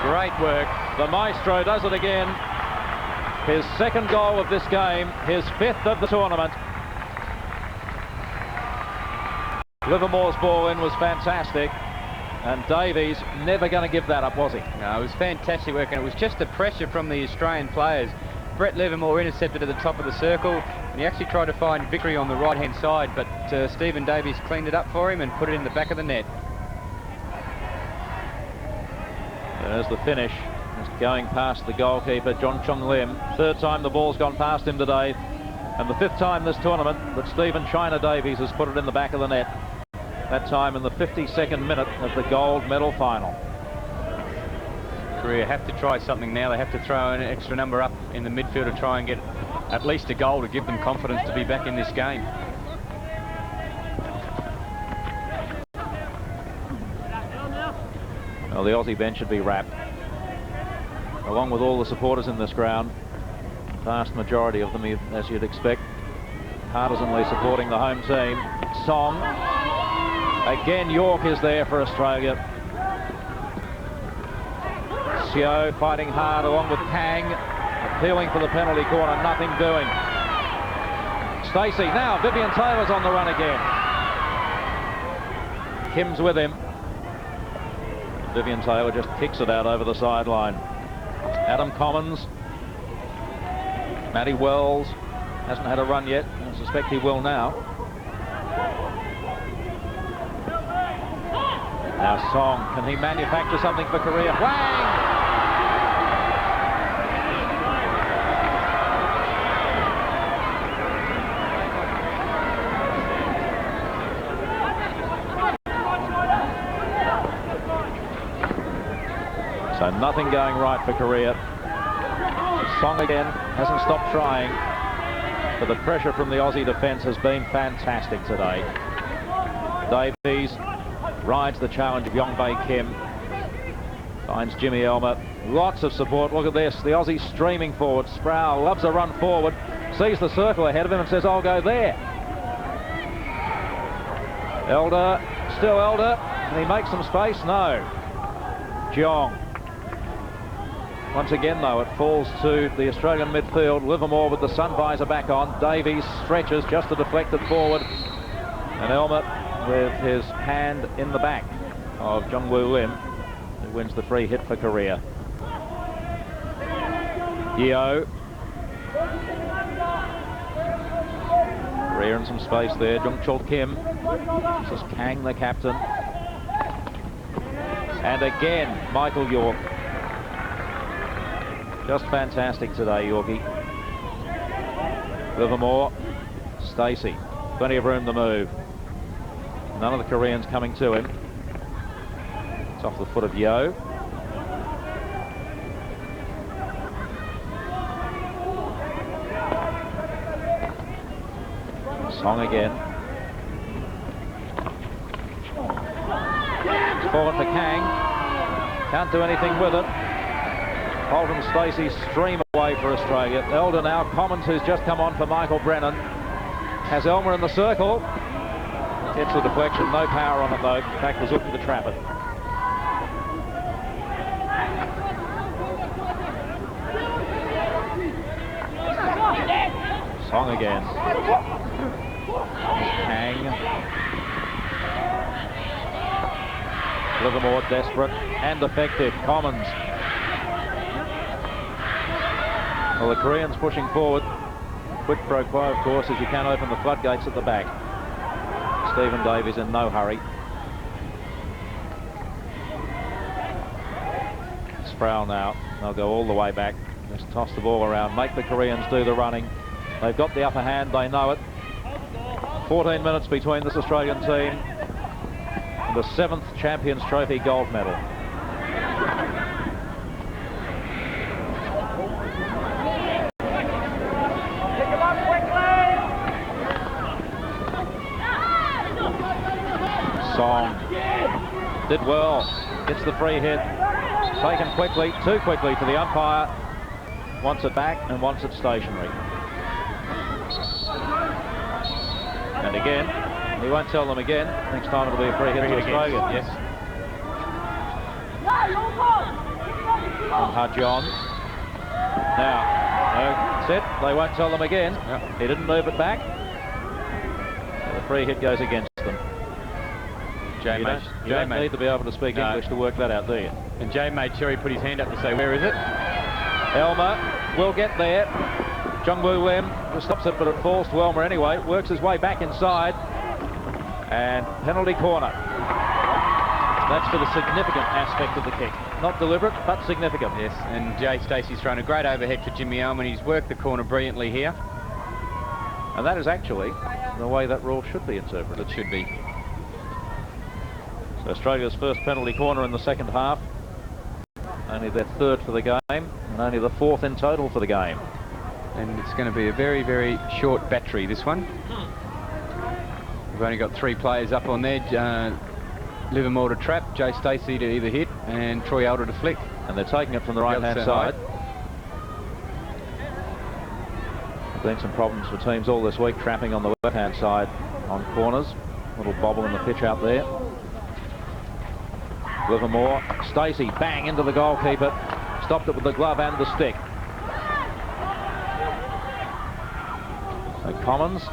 Great work. The maestro does it again. His second goal of this game. His fifth of the tournament. Livermore's ball in was fantastic. And Davies never going to give that up, was he? No, it was fantastic work, and it was just the pressure from the Australian players. Brett Livermore intercepted at the top of the circle, and he actually tried to find victory on the right-hand side, but Stephen Davies cleaned it up for him and put it in the back of the net. There's the finish. Just going past the goalkeeper, John Chung Lim. Third time the ball's gone past him today, and the fifth time this tournament that Stephen China Davies has put it in the back of the net. That time in the 52nd minute of the gold medal final. Korea have to try something now. They have to throw an extra number up in the midfield to try and get at least a goal to give them confidence to be back in this game. Well, the Aussie bench should be wrapped, along with all the supporters in this ground. Vast majority of them, as you'd expect, partisanly supporting the home team. Song. Again, York is there for Australia. Seo fighting hard along with Kang, appealing for the penalty corner, nothing doing. Stacey, now Vivian Taylor's on the run again. Kim's with him. Vivian Taylor just kicks it out over the sideline. Adam Commons. Matty Wells hasn't had a run yet. I suspect he will now. Now Song, can he manufacture something for Korea? Wang! So nothing going right for Korea. Song again hasn't stopped trying, but the pressure from the Aussie defence has been fantastic today. Davies rides the challenge of Young Bae Kim, finds Jimmy Elmer. Lots of support. Look at this. The Aussies streaming forward. Sproul loves a run forward, sees the circle ahead of him and says, I'll go there. Elder, still Elder. Can he make some space? No. Jeong. Once again, though, it falls to the Australian midfield. Livermore with the sun visor back on. Davies stretches just to deflect it forward. And Elmer with his hand in the back of Jungwoo Lim, who wins the free hit for Korea. Yeo. Korea in some space there. Jung Chul Kim. This is Kang, the captain. And again, Michael York. Just fantastic today, Yorkie. Livermore. Stacey. Plenty of room to move. None of the Koreans coming to him. It's off the foot of Yo. Song again. It's forward for Kang. Can't do anything with it. Holt and Stacey stream away for Australia. Elder now. Commons, who's just come on for Michael Brennan, has Elmer in the circle. Gets the deflection. No power on it though. In fact, was looking to trap it. Song again. Kang. Livermore desperate and effective. Commons. Well, the Koreans pushing forward. Quid pro quo, of course, as you can open the floodgates at the back. Stephen Davies in no hurry. Sproul now. They'll go all the way back. Just toss the ball around. Make the Koreans do the running. They've got the upper hand. They know it. 14 minutes between this Australian team and the 7th Champions Trophy gold medal. Song did well, gets the free hit, taken quickly, too quickly for the umpire, wants it back and wants it stationary. And again, he won't tell them again, next time it'll be a free hit to Australia. Yes. And Hudjon. Now, that's it, they won't tell them again. Yep. He didn't move it back. The free hit goes against them. Jay You don't need to be able to speak English to work that out, do you? And Jay made sure he put his hand up to say, where is it? Elmer will get there. Jung-Woo Lim stops it, but it falls to Elmer anyway. Works his way back inside. And penalty corner. That's for the significant aspect of the kick. Not deliberate, but significant. Yes, and Jay Stacey's thrown a great overhead for Jimmy Elmer. He's worked the corner brilliantly here. And that is actually the way that rule should be interpreted. It should be. So Australia's first penalty corner in the second half. Only their 3rd for the game, and only the 4th in total for the game. And it's going to be a very, very short battery, this one. We've only got 3 players up on there. Livermore to trap, Jay Stacey to either hit, and Troy Elder to flick. And they're taking it from the right-hand side. Been some problems for teams all this week, trapping on the left-hand side on corners. Little bobble in the pitch out there. Livermore, Stacey, bang into the goalkeeper. Stopped it with the glove and the stick. So Commons,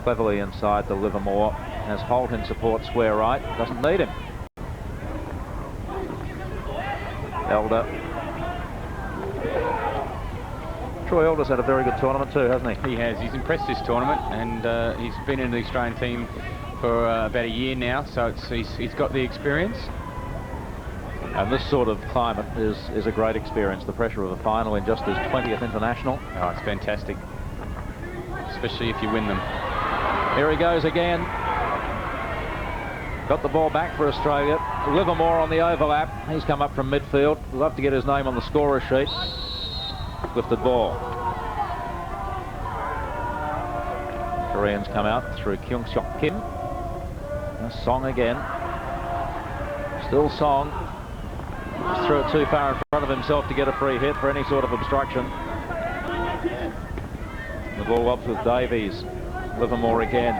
cleverly inside to Livermore. Has Holt in support square right. Doesn't need him. Elder. Troy Elder's had a very good tournament too, hasn't he? He has. He's impressed this tournament, and he's been in the Australian team for about a year now, so he's got the experience. And this sort of climate is a great experience. The pressure of a final in just his 20th international. Oh, it's fantastic, especially if you win them. Here he goes again. Got the ball back for Australia. Livermore on the overlap. He's come up from midfield. Love to get his name on the scorer sheet. Lifted ball. Koreans come out through Kyung Seok Kim. Song again. Still Song. Just threw it too far in front of himself to get a free hit for any sort of obstruction. The ball lobs with Davies. Livermore again.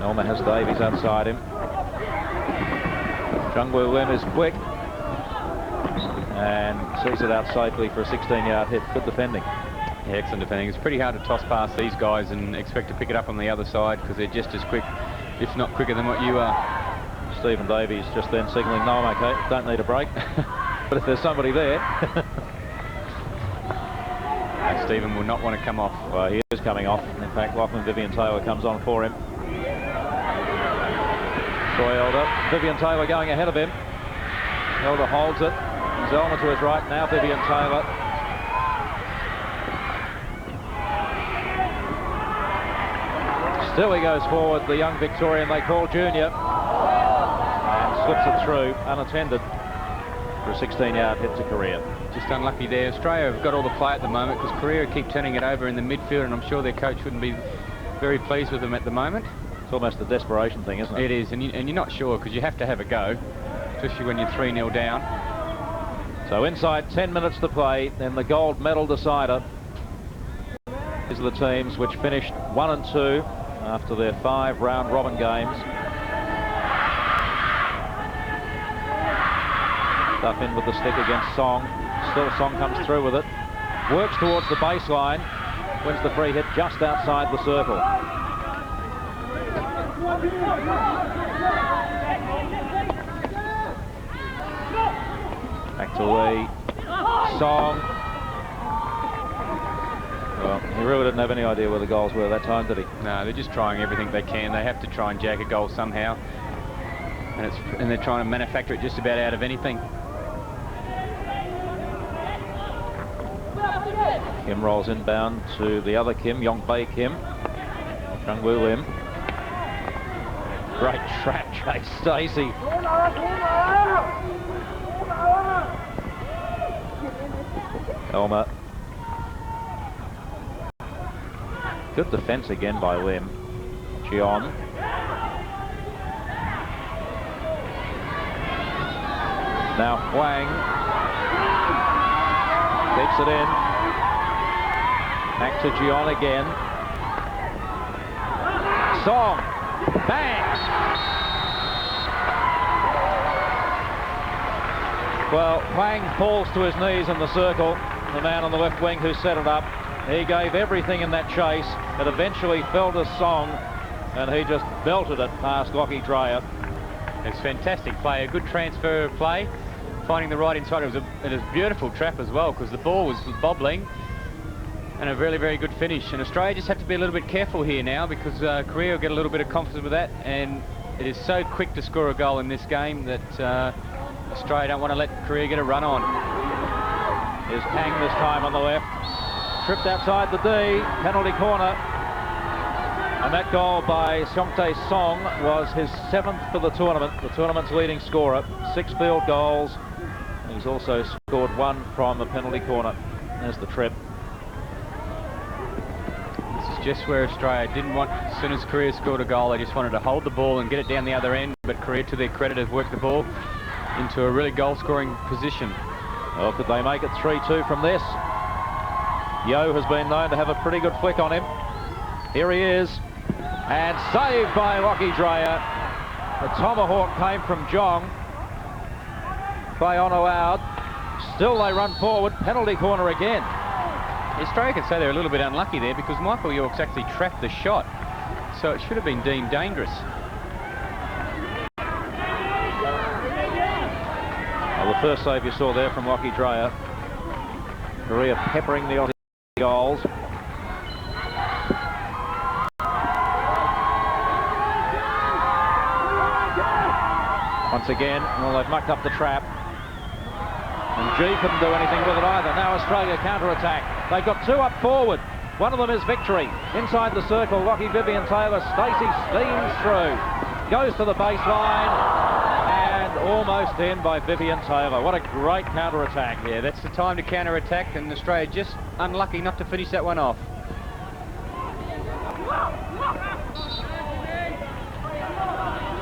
Elmer has Davies outside him. Jung-Woo Lim is quick and sees it out safely for a 16-yard hit. Good defending. Yeah, excellent defending. It's pretty hard to toss past these guys and expect to pick it up on the other side, because they're just as quick, if not quicker than what you are. Stephen Davies just then signalling, no, I'm okay, don't need a break. But if there's somebody there... Stephen will not want to come off. Well, he is coming off. In fact, Lachlan Vivian Taylor comes on for him. Troy Elder. Vivian Taylor going ahead of him. Elder holds it. Zelma to his right. Now Vivian Taylor. Still he goes forward, the young Victorian they call Junior, and slips it through unattended for a 16-yard hit to Korea. Just unlucky there. Australia have got all the play at the moment because Korea keep turning it over in the midfield, and I'm sure their coach wouldn't be very pleased with them at the moment. It's almost a desperation thing, isn't it? It is, and you're not sure because you have to have a go, especially when you're 3-0 down. So inside 10 minutes to play, then the gold medal decider. These are the teams which finished 1 and 2 after their 5 round-robin games. Stuff in with the stick against Song. Still Song comes through with it. Works towards the baseline. Wins the free hit just outside the circle. Back to Lee. Song. Well, he really didn't have any idea where the goals were that time, did he? No, they're just trying everything they can. They have to try and jag a goal somehow. And they're trying to manufacture it just about out of anything. Kim rolls inbound to the other Kim, Yong-Bae Kim. Jung-Woo Lim. Great trap chase, Stacey. Elmer. Good defence again by Lim. Gion. Now Huang. Keeps it in. Back to Gion again. Song. Bang! Well, Huang falls to his knees in the circle. The man on the left wing who set it up. He gave everything in that chase. It eventually fell to Song, and he just belted it past Lockie Dreyer. It's fantastic play, a good transfer play. Finding the right inside. It was a beautiful trap as well because the ball was bobbling. And a really, very good finish. And Australia just have to be a little bit careful here now because Korea will get a little bit of confidence with that. And it is so quick to score a goal in this game that Australia don't want to let Korea get a run on. Here's Pang this time on the left. Tripped outside the D, penalty corner. And that goal by Seong-Tae Song was his 7th for the tournament's leading scorer. 6 field goals. And he's also scored 1 from a penalty corner. There's the trip. Just where Australia didn't want, as soon as Korea scored a goal, they just wanted to hold the ball and get it down the other end, but Korea, to their credit, have worked the ball into a really goal-scoring position. Well, could they make it 3-2 from this? Yo has been known to have a pretty good flick on him. Here he is, and saved by Lockie Dreyer. The tomahawk came from Jong. Play on allowed. Still they run forward, penalty corner again. Australia can say they're a little bit unlucky there because Michael York's actually trapped the shot, so it should have been deemed dangerous. Well, the first save you saw there from Lockie Dreyer. Korea peppering the Aussie goals. Once again, well, they've mucked up the trap. And G couldn't do anything with it either. Now Australia counter-attack. They've got 2 up forward. One of them is Victory. Inside the circle, Lockie Vivian Taylor. Stacey steams through. Goes to the baseline. And almost in by Vivian Taylor. What a great counter-attack. Yeah, that's the time to counter-attack, and Australia just unlucky not to finish that one off.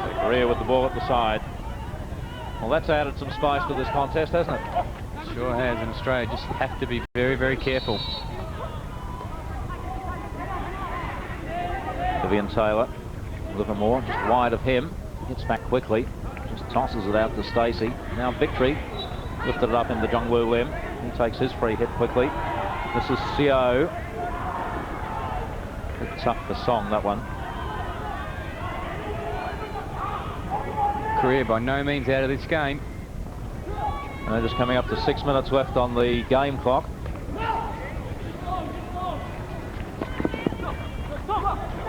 So Korea with the ball at the side. Well, that's added some spice to this contest, hasn't it? Sure has, and Australia just have to be very, very careful. Vivian Taylor, Livermore, just wide of him. Gets back quickly, just tosses it out to Stacey. Now Victory, lifted it up into Jung-Woo Lim. He takes his free hit quickly. This is Seo. Bit tough for Song, that one. Korea by no means out of this game. And they're just coming up to 6 minutes left on the game clock.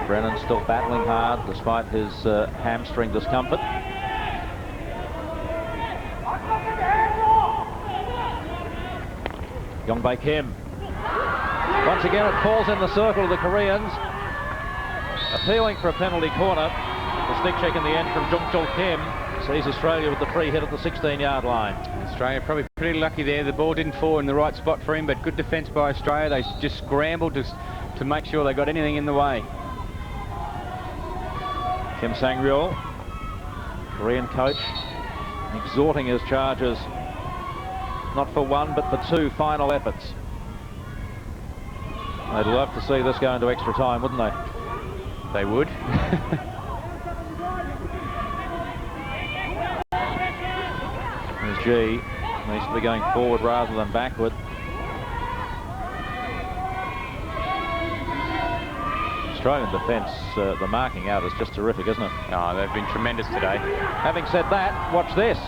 Brennan still battling hard despite his hamstring discomfort. Yong-Bae Kim. Once again it falls in the circle of the Koreans. appealing for a penalty corner. The stick check in the end from Jung Kim sees Australia with the free hit at the 16-yard line. Australia probably pretty lucky there. The ball didn't fall in the right spot for him, but good defence by Australia. They just scrambled to make sure they got anything in the way. Kim Sang-ryul, Korean coach, exhorting his charges not for one but for two final efforts. They'd love to see this go into extra time, wouldn't they? They would. As G needs to be going forward rather than backward. Australian defence, the marking out is just terrific, isn't it? Oh, they've been tremendous today. Having said that, watch this.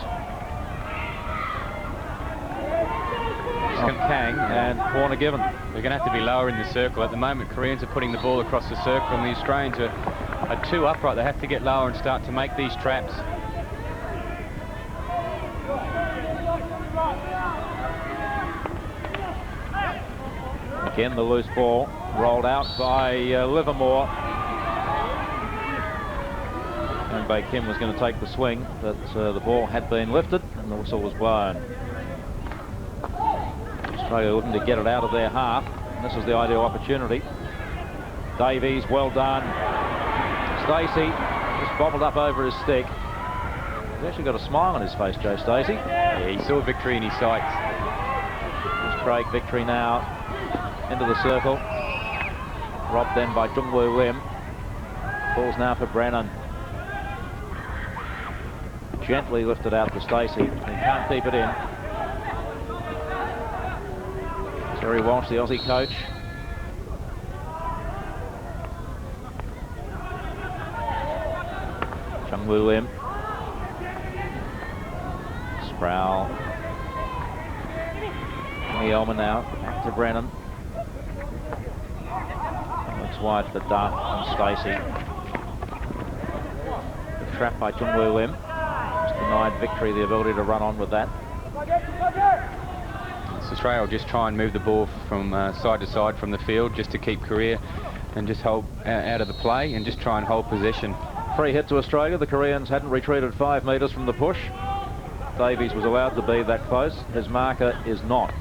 Kang and corner given. They're going to have to be lower in the circle. At the moment, Koreans are putting the ball across the circle, and the Australians are too upright. They have to get lower and start to make these traps. Again, the loose ball rolled out by Livermore. And Bae Kim was going to take the swing, but the ball had been lifted and the whistle was blown. Australia looking to get it out of their half, and this is the ideal opportunity. Davies, well done. Stacey just bobbled up over his stick. He's actually got a smile on his face, Joe Stacey. Yeah, he saw victory in his sights. There's Craig Victory now into the circle. Robbed then by Jung Woo Lim. Falls now for Brennan. Gently lifted out to Stacey. He can't keep it in. Terry Walsh, the Aussie coach. Jung Woo Lim. Sproul. Elmer now, back to Brennan. Looks wide for Duff and Stacey. The trap by Jung Woo Lim. Just denied Victory the ability to run on with that. Australia will just try and move the ball from side to side from the field just to keep Korea and just hold out of the play and just try and hold possession. Free hit to Australia. The Koreans hadn't retreated 5 metres from the push. Davies was allowed to be that close. His marker is not.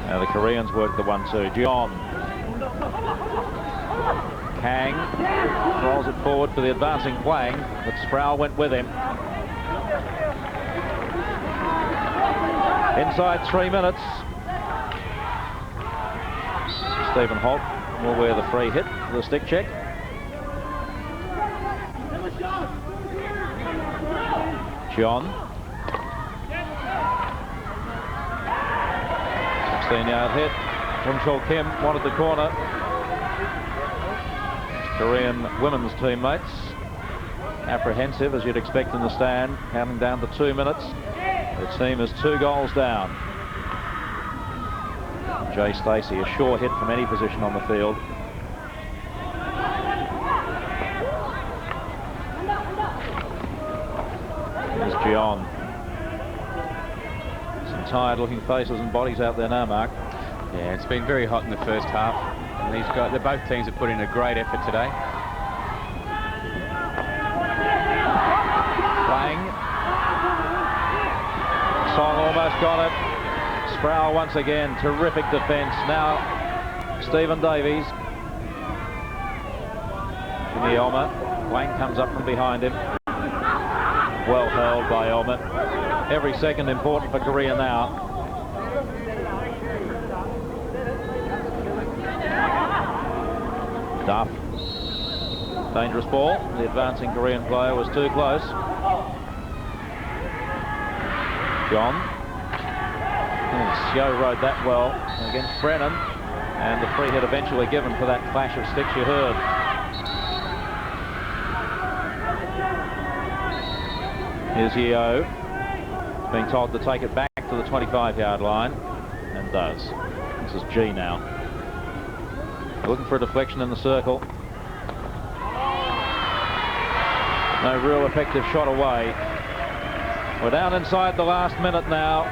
Now the Koreans work the 1-2. Jeon. Kang rolls it forward for the advancing Hwang, but Sproul went with him. Inside 3 minutes. Stephen Holt will wear the free hit for the stick check. John. 16-yard hit. Jung Kim wanted the corner. Korean women's teammates apprehensive, as you'd expect in the stand, counting down to 2 minutes. The team is 2 goals down. Jay Stacey, a sure hit from any position on the field. Here's Jeon. Some tired looking faces and bodies out there now, Mark. Yeah, it's been very hot in the first half. And these guys, both teams have put in a great effort today. Hwang. Song almost got it. Sproul once again, terrific defence. Now Stephen Davies. Jimmy Elmer. Hwang comes up from behind him. Well held by Elmer. Every second important for Korea now. Duff. Dangerous ball. The advancing Korean player was too close. John. Seo rode that well against Brennan, and the free hit eventually given for that clash of sticks you heard. Here's Yeo being told to take it back to the 25-yard line, and does. This is G now. Looking for a deflection in the circle. No real effective shot away. We're down inside the last minute now.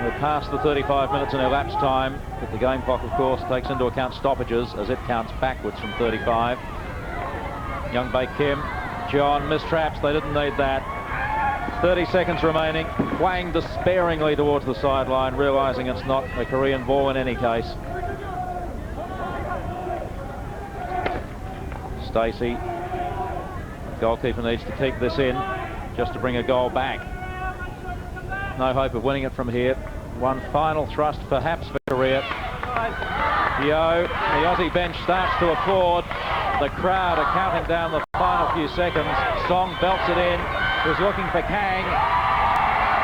We're past the 35 minutes in elapsed time, but the game clock, of course, takes into account stoppages as it counts backwards from 35. Young Bae Kim, John mistraps, they didn't need that. 30 seconds remaining. Hwang despairingly towards the sideline, realising it's not a Korean ball in any case. Stacey, goalkeeper needs to keep this in just to bring a goal back. No hope of winning it from here. One final thrust perhaps for Korea. Yo, the Aussie bench starts to applaud. The crowd are counting down the final few seconds. Song belts it in, was looking for Kang,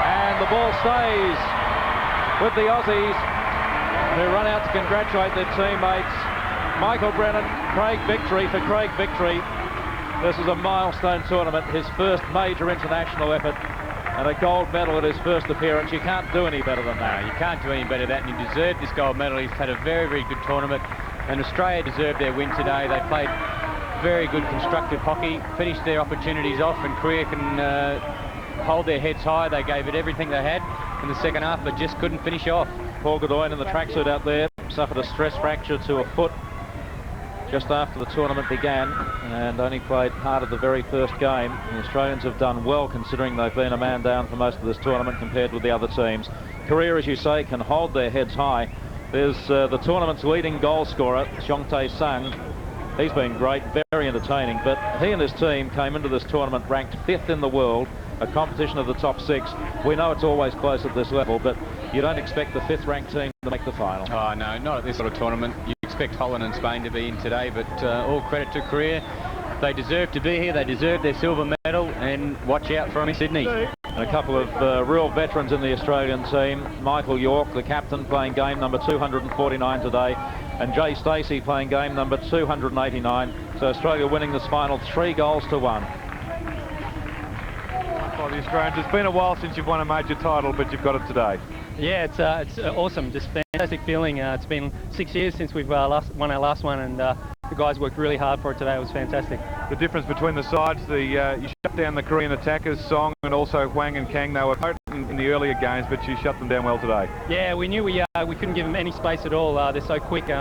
and the ball stays with the Aussies, who run out to congratulate their teammates. Michael Brennan, Craig Victory for Craig Victory. This is a milestone tournament, his first major international effort, and a gold medal at his first appearance. You can't do any better than that. No, you can't do any better than that, and he deserved this gold medal. He's had a very, very good tournament, and Australia deserved their win today. They played very good constructive hockey, finished their opportunities off, and Korea can hold their heads high. They gave it everything they had in the second half, but just couldn't finish off. Paul Godoy in the tracksuit out there suffered a stress fracture to a foot just after the tournament began, and only played part of the very first game. The Australians have done well, considering they've been a man down for most of this tournament compared with the other teams. Korea, as you say, can hold their heads high. There's the tournament's leading goal scorer, Cheong Tae-sung. He's been great, very entertaining, but he and his team came into this tournament ranked 5th in the world, a competition of the top 6. We know it's always close at this level, but you don't expect the 5th ranked team to make the final. Oh no, not at this sort of tournament. You expect Holland and Spain to be in today, but all credit to Korea. They deserve to be here, they deserve their silver medal, and watch out for them in Sydney. And a couple of real veterans in the Australian team. Michael York, the captain, playing game number 249 today, and Jay Stacey playing game number 289. So Australia winning this final 3-1. Well, the Australians, it's been a while since you've won a major title, but you've got it today. Yeah, it's awesome, just fantastic feeling. It's been 6 years since we've won our last one, and the guys worked really hard for it today. It was fantastic. The difference between the sides, you shut down the Korean attackers, Song and also Hwang and Kang. They were potent in the earlier games, but you shut them down well today. Yeah, we knew we couldn't give them any space at all. They're so quick. They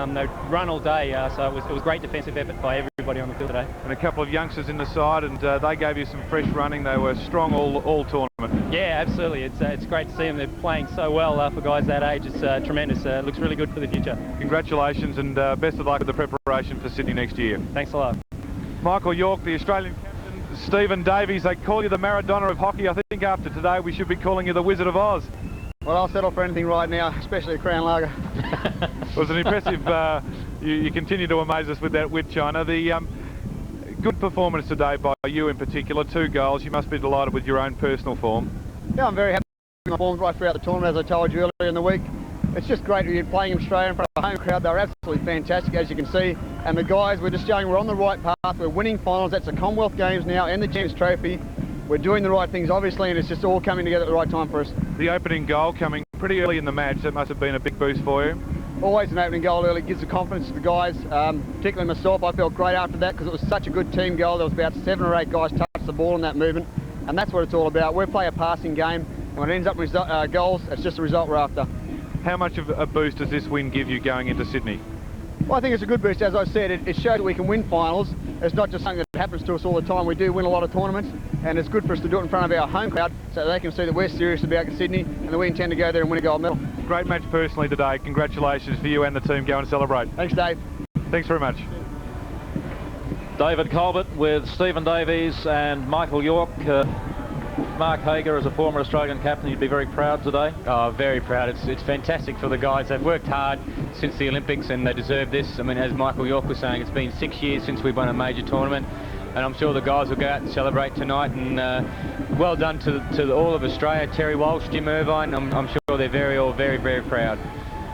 run all day, so it was great defensive effort by everybody on the field today. And a couple of youngsters in the side, and they gave you some fresh running. They were strong all tournament. Yeah, absolutely. It's great to see them. They're playing so well for guys that age. It's tremendous. It looks really good for the future. Congratulations, and best of luck with the preparation for Sydney next year. Thanks a lot. Michael York, the Australian captain, Stephen Davies, they call you the Maradona of hockey. I think after today we should be calling you the Wizard of Oz. Well, I'll settle for anything right now, especially a Crown Lager. It was an impressive, you continue to amaze us with that with China. The good performance today by you in particular, 2 goals. You must be delighted with your own personal form. Yeah, I'm very happy with my form right throughout the tournament, as I told you earlier in the week. It's just great to be playing in Australia in front of a home crowd. They're absolutely fantastic, as you can see. And the guys, we're just showing we're on the right path. We're winning finals. That's the Commonwealth Games now and the Champions Trophy. We're doing the right things, obviously, and it's just all coming together at the right time for us. The opening goal coming pretty early in the match. That must have been a big boost for you. Always an opening goal early gives the confidence to the guys, particularly myself. I felt great after that because it was such a good team goal. There was about 7 or 8 guys touched the ball in that movement, and that's what it's all about. We play a passing game, and when it ends up with goals, it's just the result we're after. How much of a boost does this win give you going into Sydney? Well, I think it's a good boost. As I said, it shows that we can win finals. It's not just something that happens to us all the time. We do win a lot of tournaments, and it's good for us to do it in front of our home crowd so they can see that we're serious about Sydney and that we intend to go there and win a gold medal. Great match personally today. Congratulations for you and the team. Go and celebrate. Thanks, Dave. Thanks very much. David Colbert with Stephen Davies and Michael York. Mark Hager, as a former Australian captain, you'd be very proud today? Oh, very proud. It's fantastic for the guys. They've worked hard since the Olympics and they deserve this. I mean, as Michael York was saying, it's been 6 years since we've won a major tournament, and I'm sure the guys will go out and celebrate tonight. And well done to all of Australia, Terry Walsh, Jim Irvine. I'm sure they're all very, very proud.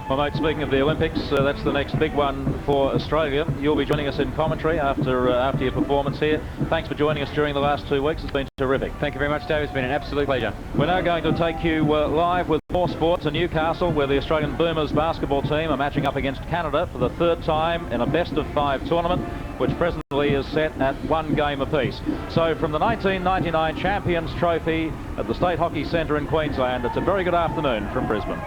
Well, mate, speaking of the Olympics, that's the next big one for Australia. You'll be joining us in commentary after your performance here. Thanks for joining us during the last 2 weeks. It's been terrific. Thank you very much, David. It's been an absolute pleasure. We're now going to take you live with more sport to Newcastle, where the Australian Boomers basketball team are matching up against Canada for the 3rd time in a best-of-5 tournament, which presently is set at 1 game apiece. So from the 1999 Champions Trophy at the State Hockey Centre in Queensland, it's a very good afternoon from Brisbane.